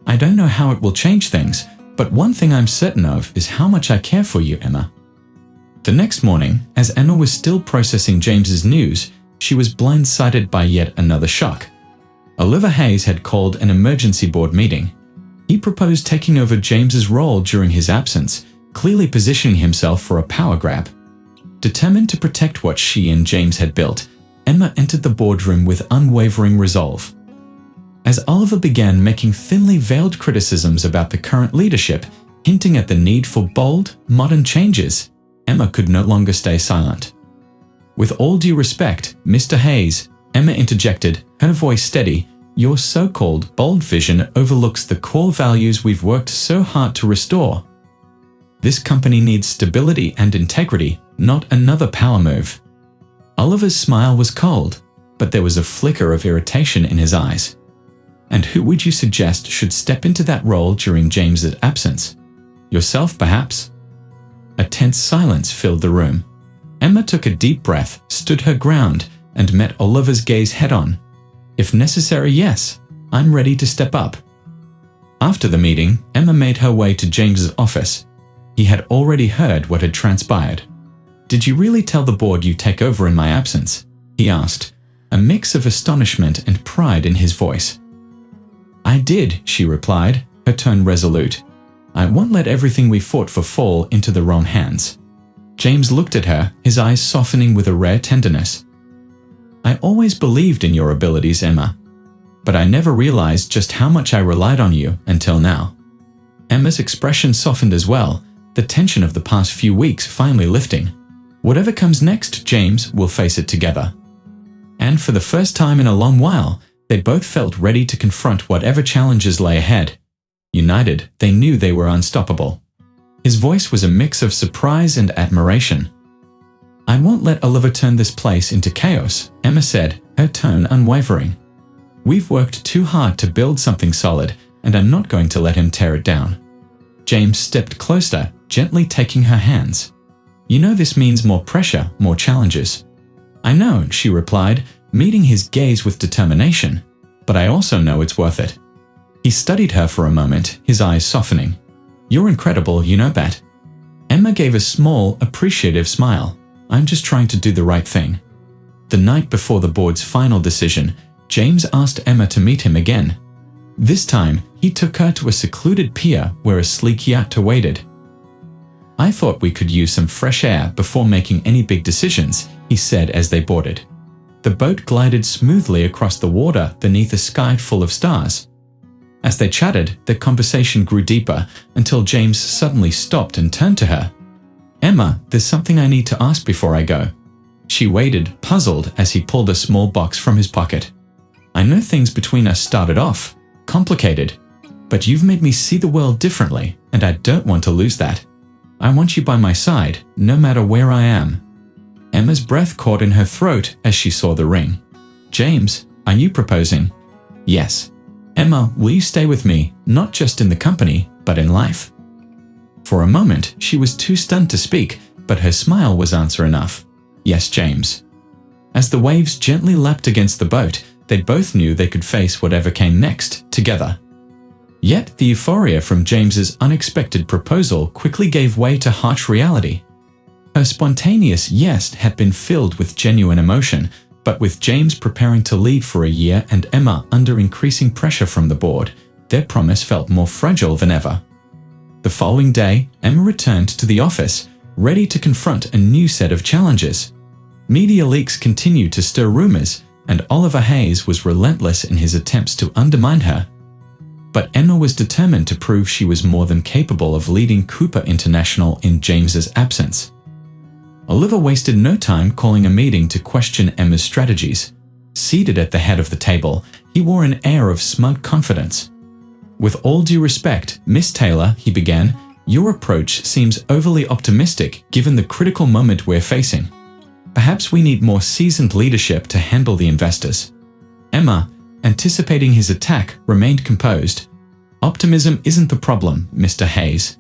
"I don't know how it will change things, but one thing I'm certain of is how much I care for you, Emma." The next morning, as Emma was still processing James's news, she was blindsided by yet another shock. Oliver Hayes had called an emergency board meeting. He proposed taking over James's role during his absence, clearly positioning himself for a power grab. Determined to protect what she and James had built, Emma entered the boardroom with unwavering resolve. As Oliver began making thinly veiled criticisms about the current leadership, hinting at the need for bold, modern changes, Emma could no longer stay silent. "With all due respect, Mr. Hayes," Emma interjected, her voice steady, "your so-called bold vision overlooks the core values we've worked so hard to restore. This company needs stability and integrity, not another power move." Oliver's smile was cold, but there was a flicker of irritation in his eyes. "And who would you suggest should step into that role during James's absence? Yourself, perhaps?" A tense silence filled the room. Emma took a deep breath, stood her ground, and met Oliver's gaze head-on. "If necessary, yes, I'm ready to step up." After the meeting, Emma made her way to James's office. He had already heard what had transpired. "Did you really tell the board you'd take over in my absence?" he asked, a mix of astonishment and pride in his voice. "I did," she replied, her tone resolute. "I won't let everything we fought for fall into the wrong hands." James looked at her, his eyes softening with a rare tenderness. "I always believed in your abilities, Emma, but I never realized just how much I relied on you until now." Emma's expression softened as well, the tension of the past few weeks finally lifting. "Whatever comes next, James, we'll face it together." And for the first time in a long while, they both felt ready to confront whatever challenges lay ahead. United, they knew they were unstoppable. His voice was a mix of surprise and admiration. "I won't let Oliver turn this place into chaos," Emma said, her tone unwavering. "We've worked too hard to build something solid, and I'm not going to let him tear it down." James stepped closer, gently taking her hands. "You know this means more pressure, more challenges." "I know," she replied, meeting his gaze with determination, "but I also know it's worth it." He studied her for a moment, his eyes softening. "You're incredible, you know that." Emma gave a small, appreciative smile. "I'm just trying to do the right thing." The night before the board's final decision, James asked Emma to meet him again. This time, he took her to a secluded pier where a sleek yacht awaited. "I thought we could use some fresh air before making any big decisions," he said as they boarded. The boat glided smoothly across the water beneath a sky full of stars. As they chatted, their conversation grew deeper until James suddenly stopped and turned to her. "Emma, there's something I need to ask before I go." She waited, puzzled, as he pulled a small box from his pocket. "I know things between us started off complicated, but you've made me see the world differently, and I don't want to lose that. I want you by my side, no matter where I am." Emma's breath caught in her throat as she saw the ring. "James, are you proposing?" "Yes." "Emma, will you stay with me, not just in the company, but in life?" For a moment, she was too stunned to speak, but her smile was answer enough. "Yes, James." As the waves gently lapped against the boat, they both knew they could face whatever came next, together. Yet, the euphoria from James's unexpected proposal quickly gave way to harsh reality. Her spontaneous yes had been filled with genuine emotion, but with James preparing to leave for a year and Emma under increasing pressure from the board, their promise felt more fragile than ever. The following day, Emma returned to the office, ready to confront a new set of challenges. Media leaks continued to stir rumors, and Oliver Hayes was relentless in his attempts to undermine her. But Emma was determined to prove she was more than capable of leading Cooper International in James's absence. Oliver wasted no time calling a meeting to question Emma's strategies. Seated at the head of the table, he wore an air of smug confidence. "With all due respect, Miss Taylor," he began, "your approach seems overly optimistic given the critical moment we're facing. Perhaps we need more seasoned leadership to handle the investors." Emma, anticipating his attack, remained composed. "Optimism isn't the problem, Mr. Hayes.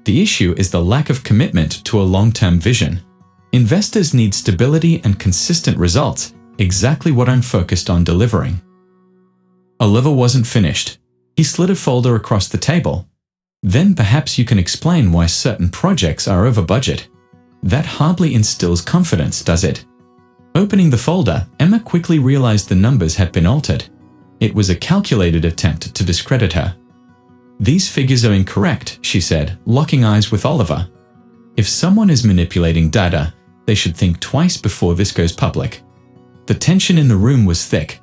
The issue is the lack of commitment to a long-term vision. Investors need stability and consistent results, exactly what I'm focused on delivering." Oliver wasn't finished. He slid a folder across the table. "Then perhaps you can explain why certain projects are over budget. That hardly instills confidence, does it?" Opening the folder, Emma quickly realized the numbers had been altered. It was a calculated attempt to discredit her. "These figures are incorrect," she said, locking eyes with Oliver. "If someone is manipulating data, they should think twice before this goes public." The tension in the room was thick.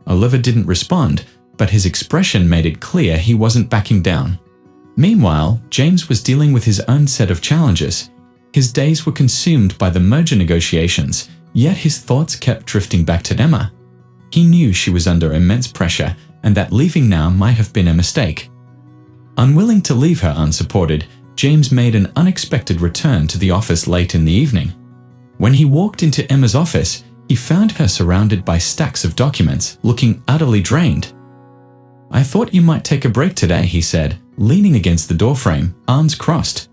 Oliver didn't respond, but his expression made it clear he wasn't backing down. Meanwhile, James was dealing with his own set of challenges. His days were consumed by the merger negotiations, yet his thoughts kept drifting back to Emma. He knew she was under immense pressure, and that leaving now might have been a mistake. Unwilling to leave her unsupported, James made an unexpected return to the office late in the evening. When he walked into Emma's office, he found her surrounded by stacks of documents, looking utterly drained. "I thought you might take a break today," he said, leaning against the doorframe, arms crossed.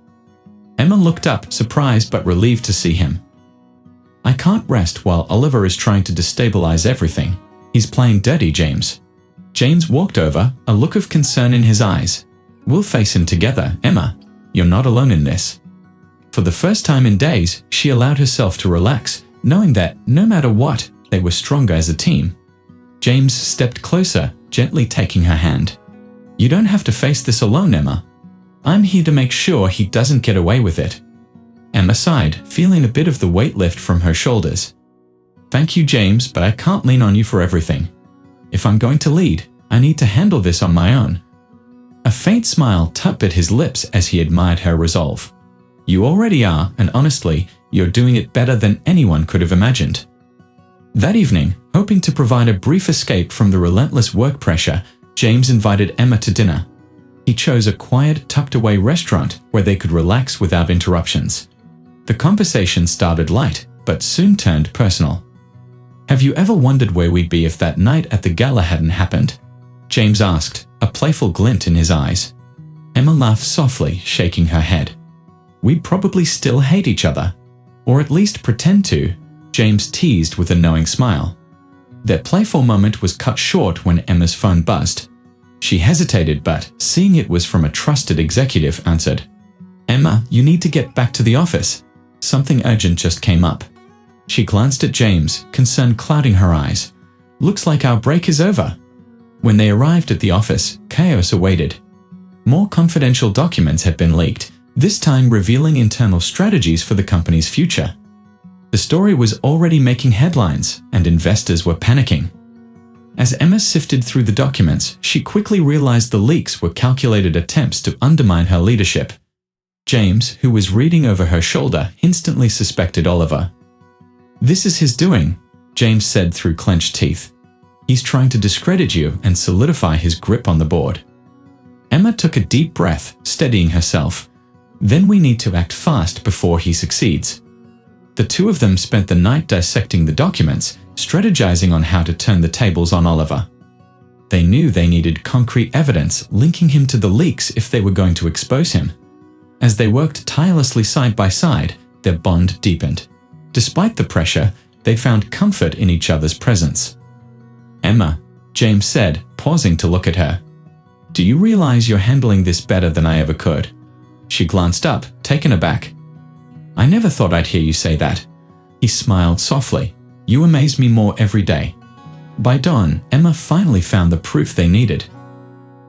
Emma looked up, surprised but relieved to see him. "I can't rest while Oliver is trying to destabilize everything. He's playing dirty, James." James walked over, a look of concern in his eyes. "We'll face him together, Emma. You're not alone in this." For the first time in days, she allowed herself to relax, knowing that, no matter what, they were stronger as a team. James stepped closer, gently taking her hand. "You don't have to face this alone, Emma. I'm here to make sure he doesn't get away with it." Emma sighed, feeling a bit of the weight lift from her shoulders. "Thank you, James, but I can't lean on you for everything. If I'm going to lead, I need to handle this on my own." A faint smile tugged at his lips as he admired her resolve. "You already are, and honestly, you're doing it better than anyone could have imagined." That evening, hoping to provide a brief escape from the relentless work pressure, James invited Emma to dinner. He chose a quiet, tucked-away restaurant where they could relax without interruptions. The conversation started light, but soon turned personal. "Have you ever wondered where we'd be if that night at the gala hadn't happened?" James asked, a playful glint in his eyes. Emma laughed softly, shaking her head. "We'd probably still hate each other. Or at least pretend to," James teased with a knowing smile. Their playful moment was cut short when Emma's phone buzzed. She hesitated, but, seeing it was from a trusted executive, answered. "Emma, you need to get back to the office. Something urgent just came up." She glanced at James, concern clouding her eyes. "Looks like our break is over." When they arrived at the office, chaos awaited. More confidential documents had been leaked, this time revealing internal strategies for the company's future. The story was already making headlines, and investors were panicking. As Emma sifted through the documents, she quickly realized the leaks were calculated attempts to undermine her leadership. James, who was reading over her shoulder, instantly suspected Oliver. "This is his doing," James said through clenched teeth. "He's trying to discredit you and solidify his grip on the board." Emma took a deep breath, steadying herself. "Then we need to act fast before he succeeds." The two of them spent the night dissecting the documents, strategizing on how to turn the tables on Oliver. They knew they needed concrete evidence linking him to the leaks if they were going to expose him. As they worked tirelessly side by side, their bond deepened. Despite the pressure, they found comfort in each other's presence. "Emma," James said, pausing to look at her. "Do you realize you're handling this better than I ever could?" She glanced up, taken aback. "I never thought I'd hear you say that." He smiled softly. "You amaze me more every day." By dawn, Emma finally found the proof they needed.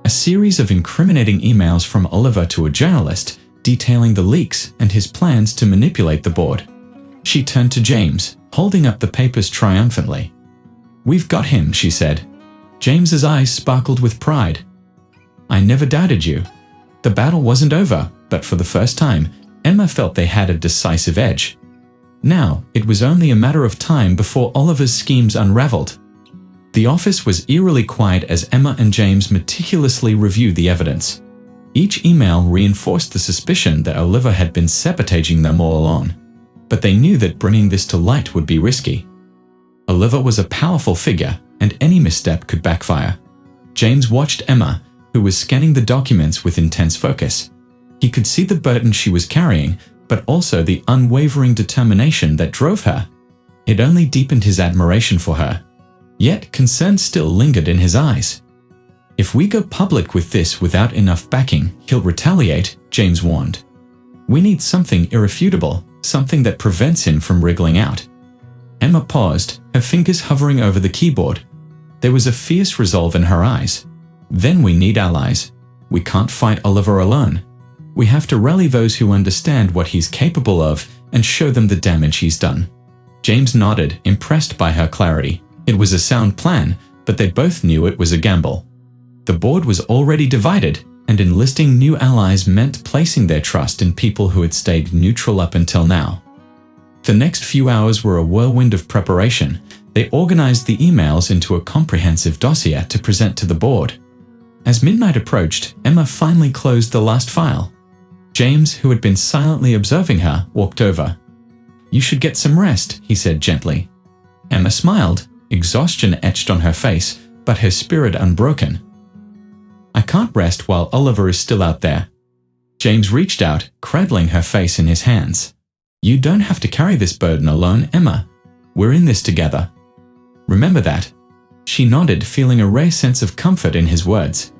A series of incriminating emails from Oliver to a journalist detailing the leaks and his plans to manipulate the board. She turned to James, holding up the papers triumphantly. "We've got him," she said. James's eyes sparkled with pride. "I never doubted you." The battle wasn't over, but for the first time, Emma felt they had a decisive edge. Now, it was only a matter of time before Oliver's schemes unraveled. The office was eerily quiet as Emma and James meticulously reviewed the evidence. Each email reinforced the suspicion that Oliver had been sabotaging them all along. But they knew that bringing this to light would be risky. Oliver was a powerful figure, and any misstep could backfire. James watched Emma, who was scanning the documents with intense focus. He could see the burden she was carrying, but also the unwavering determination that drove her. It only deepened his admiration for her. Yet concern still lingered in his eyes. "If we go public with this without enough backing, he'll retaliate," James warned. "We need something irrefutable, something that prevents him from wriggling out." Emma paused, her fingers hovering over the keyboard. There was a fierce resolve in her eyes. "Then we need allies. We can't fight Oliver alone. We have to rally those who understand what he's capable of and show them the damage he's done." James nodded, impressed by her clarity. It was a sound plan, but they both knew it was a gamble. The board was already divided, and enlisting new allies meant placing their trust in people who had stayed neutral up until now. The next few hours were a whirlwind of preparation. They organized the emails into a comprehensive dossier to present to the board. As midnight approached, Emma finally closed the last file. James, who had been silently observing her, walked over. "You should get some rest," he said gently. Emma smiled, exhaustion etched on her face, but her spirit unbroken. "I can't rest while Oliver is still out there." James reached out, cradling her face in his hands. "You don't have to carry this burden alone, Emma. We're in this together. Remember that." She nodded, feeling a rare sense of comfort in his words.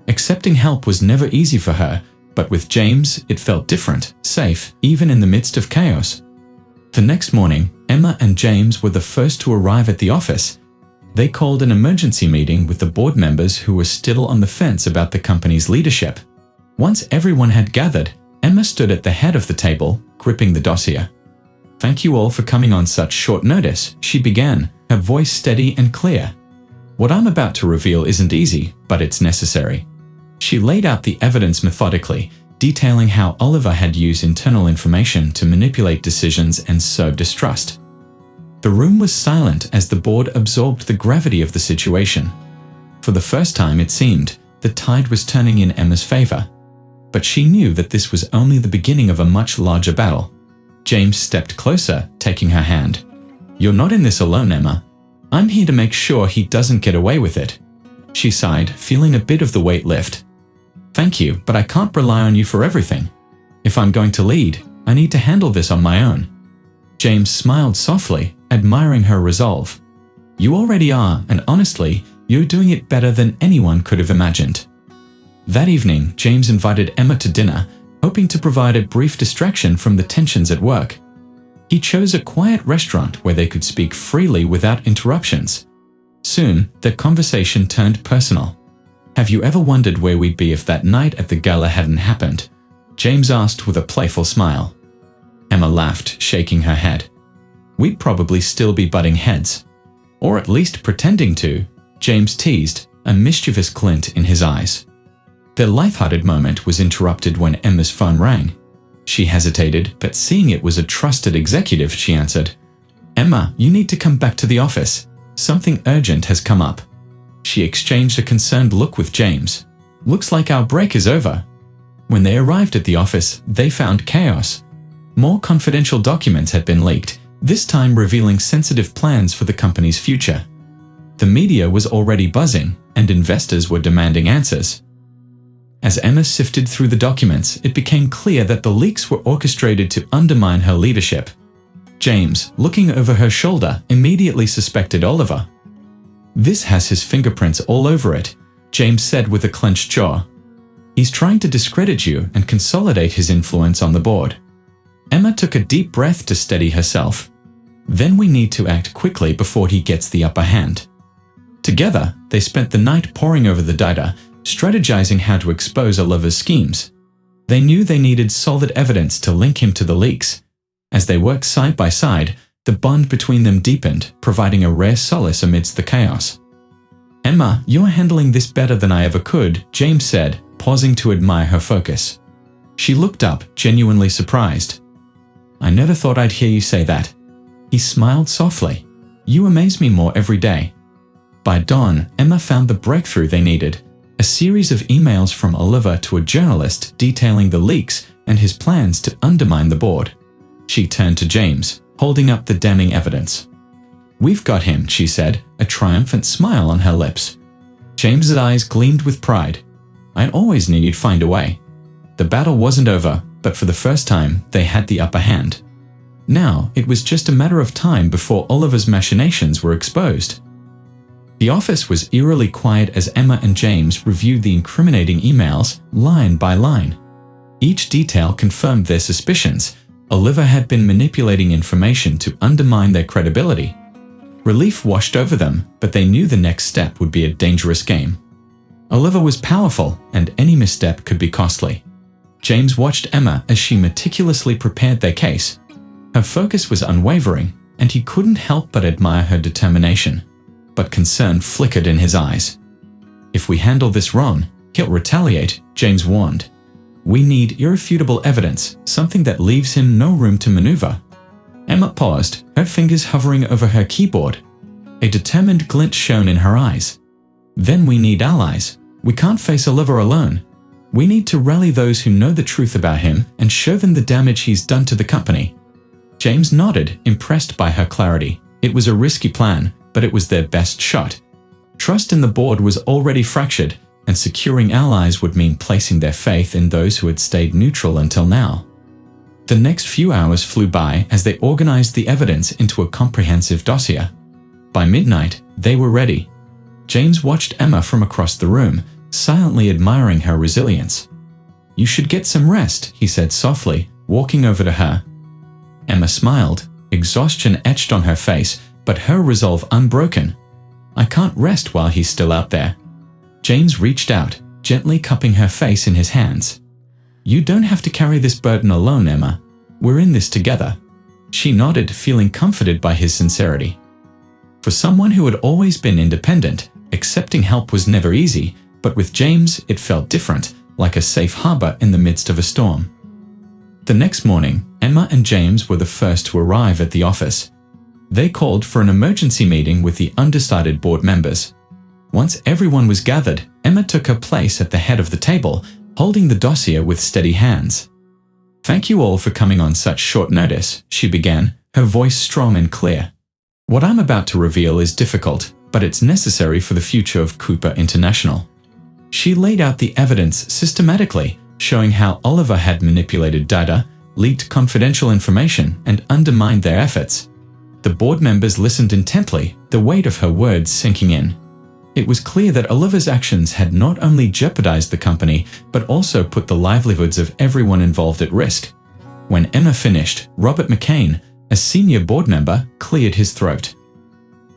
Accepting help was never easy for her, but with James, it felt different, safe, even in the midst of chaos. The next morning, Emma and James were the first to arrive at the office. They called an emergency meeting with the board members who were still on the fence about the company's leadership. Once everyone had gathered, Emma stood at the head of the table, gripping the dossier. "Thank you all for coming on such short notice," she began, her voice steady and clear. "What I'm about to reveal isn't easy, but it's necessary." She laid out the evidence methodically, detailing how Oliver had used internal information to manipulate decisions and sow distrust. The room was silent as the board absorbed the gravity of the situation. For the first time, it seemed, the tide was turning in Emma's favor. But she knew that this was only the beginning of a much larger battle. James stepped closer, taking her hand. "You're not in this alone, Emma. I'm here to make sure he doesn't get away with it." She sighed, feeling a bit of the weight lift. "Thank you, but I can't rely on you for everything. If I'm going to lead, I need to handle this on my own." James smiled softly, admiring her resolve. "You already are, and honestly, you're doing it better than anyone could have imagined." That evening, James invited Emma to dinner, hoping to provide a brief distraction from the tensions at work. He chose a quiet restaurant where they could speak freely without interruptions. Soon, the conversation turned personal. "Have you ever wondered where we'd be if that night at the gala hadn't happened?" James asked with a playful smile. Emma laughed, shaking her head. "We'd probably still be butting heads. Or at least pretending to," James teased, a mischievous glint in his eyes. Their lighthearted moment was interrupted when Emma's phone rang. She hesitated, but seeing it was a trusted executive, she answered. "Emma, you need to come back to the office. Something urgent has come up." She exchanged a concerned look with James. "Looks like our break is over." When they arrived at the office, they found chaos. More confidential documents had been leaked, this time revealing sensitive plans for the company's future. The media was already buzzing, and investors were demanding answers. As Emma sifted through the documents, it became clear that the leaks were orchestrated to undermine her leadership. James, looking over her shoulder, immediately suspected Oliver. "This has his fingerprints all over it," James said with a clenched jaw. "He's trying to discredit you and consolidate his influence on the board." Emma took a deep breath to steady herself. "Then we need to act quickly before he gets the upper hand." Together, they spent the night poring over the data, strategizing how to expose Oliver's schemes. They knew they needed solid evidence to link him to the leaks. As they worked side by side, the bond between them deepened, providing a rare solace amidst the chaos. "Emma, you're handling this better than I ever could," James said, pausing to admire her focus. She looked up, genuinely surprised. "I never thought I'd hear you say that." He smiled softly. "You amaze me more every day." By dawn, Emma found the breakthrough they needed, a series of emails from Oliver to a journalist detailing the leaks and his plans to undermine the board. She turned to James, holding up the damning evidence. "We've got him," she said, a triumphant smile on her lips. James's eyes gleamed with pride. "I always knew you'd find a way." The battle wasn't over, but for the first time, they had the upper hand. Now, it was just a matter of time before Oliver's machinations were exposed. The office was eerily quiet as Emma and James reviewed the incriminating emails line by line. Each detail confirmed their suspicions. Oliver had been manipulating information to undermine their credibility. Relief washed over them, but they knew the next step would be a dangerous game. Oliver was powerful, and any misstep could be costly. James watched Emma as she meticulously prepared their case. Her focus was unwavering, and he couldn't help but admire her determination. But concern flickered in his eyes. "If we handle this wrong, he'll retaliate," James warned. "We need irrefutable evidence, something that leaves him no room to maneuver." Emma paused, her fingers hovering over her keyboard. A determined glint shone in her eyes. "Then we need allies. We can't face Oliver alone. We need to rally those who know the truth about him and show them the damage he's done to the company." James nodded, impressed by her clarity. It was a risky plan, but it was their best shot. Trust in the board was already fractured, and securing allies would mean placing their faith in those who had stayed neutral until now. The next few hours flew by as they organized the evidence into a comprehensive dossier. By midnight, they were ready. James watched Emma from across the room, silently admiring her resilience. "You should get some rest," he said softly, walking over to her. Emma smiled, exhaustion etched on her face, but her resolve unbroken. "I can't rest while he's still out there." James reached out, gently cupping her face in his hands. "You don't have to carry this burden alone, Emma. We're in this together." She nodded, feeling comforted by his sincerity. For someone who had always been independent, accepting help was never easy, but with James, it felt different, like a safe harbor in the midst of a storm. The next morning, Emma and James were the first to arrive at the office. They called for an emergency meeting with the undecided board members. Once everyone was gathered, Emma took her place at the head of the table, holding the dossier with steady hands. "Thank you all for coming on such short notice," she began, her voice strong and clear. "What I'm about to reveal is difficult, but it's necessary for the future of Cooper International." She laid out the evidence systematically, showing how Oliver had manipulated data, leaked confidential information, and undermined their efforts. The board members listened intently, the weight of her words sinking in. It was clear that Oliver's actions had not only jeopardized the company, but also put the livelihoods of everyone involved at risk. When Emma finished, Robert McCain, a senior board member, cleared his throat.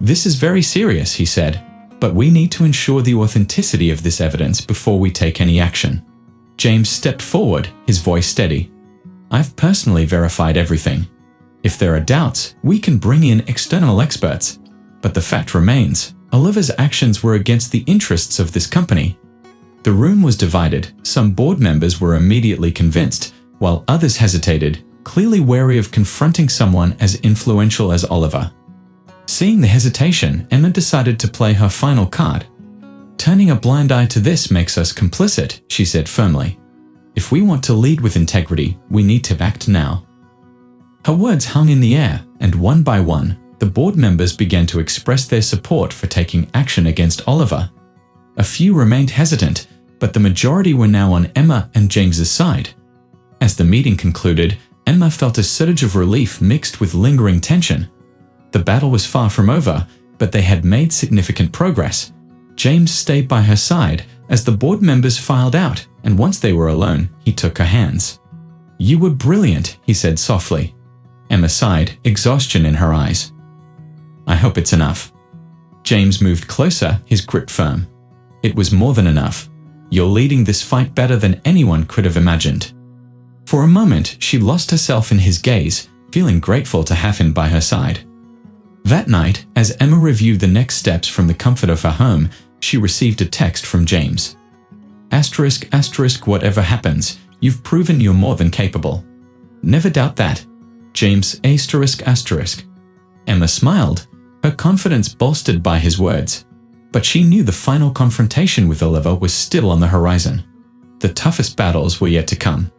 "This is very serious," he said, "but we need to ensure the authenticity of this evidence before we take any action." James stepped forward, his voice steady. "I've personally verified everything. If there are doubts, we can bring in external experts. But the fact remains, Oliver's actions were against the interests of this company." The room was divided. Some board members were immediately convinced, while others hesitated, clearly wary of confronting someone as influential as Oliver. Seeing the hesitation, Emma decided to play her final card. "Turning a blind eye to this makes us complicit," she said firmly. "If we want to lead with integrity, we need to act now." Her words hung in the air, and one by one, the board members began to express their support for taking action against Oliver. A few remained hesitant, but the majority were now on Emma and James's side. As the meeting concluded, Emma felt a surge of relief mixed with lingering tension. The battle was far from over, but they had made significant progress. James stayed by her side as the board members filed out, and once they were alone, he took her hands. "You were brilliant," he said softly. Emma sighed, exhaustion in her eyes. "I hope it's enough." James moved closer, his grip firm. "It was more than enough. You're leading this fight better than anyone could have imagined." For a moment, she lost herself in his gaze, feeling grateful to have him by her side. That night, as Emma reviewed the next steps from the comfort of her home, she received a text from James. ***, whatever happens, you've proven you're more than capable. Never doubt that. James ***. Emma smiled, her confidence bolstered by his words. But she knew the final confrontation with Oliver was still on the horizon. The toughest battles were yet to come.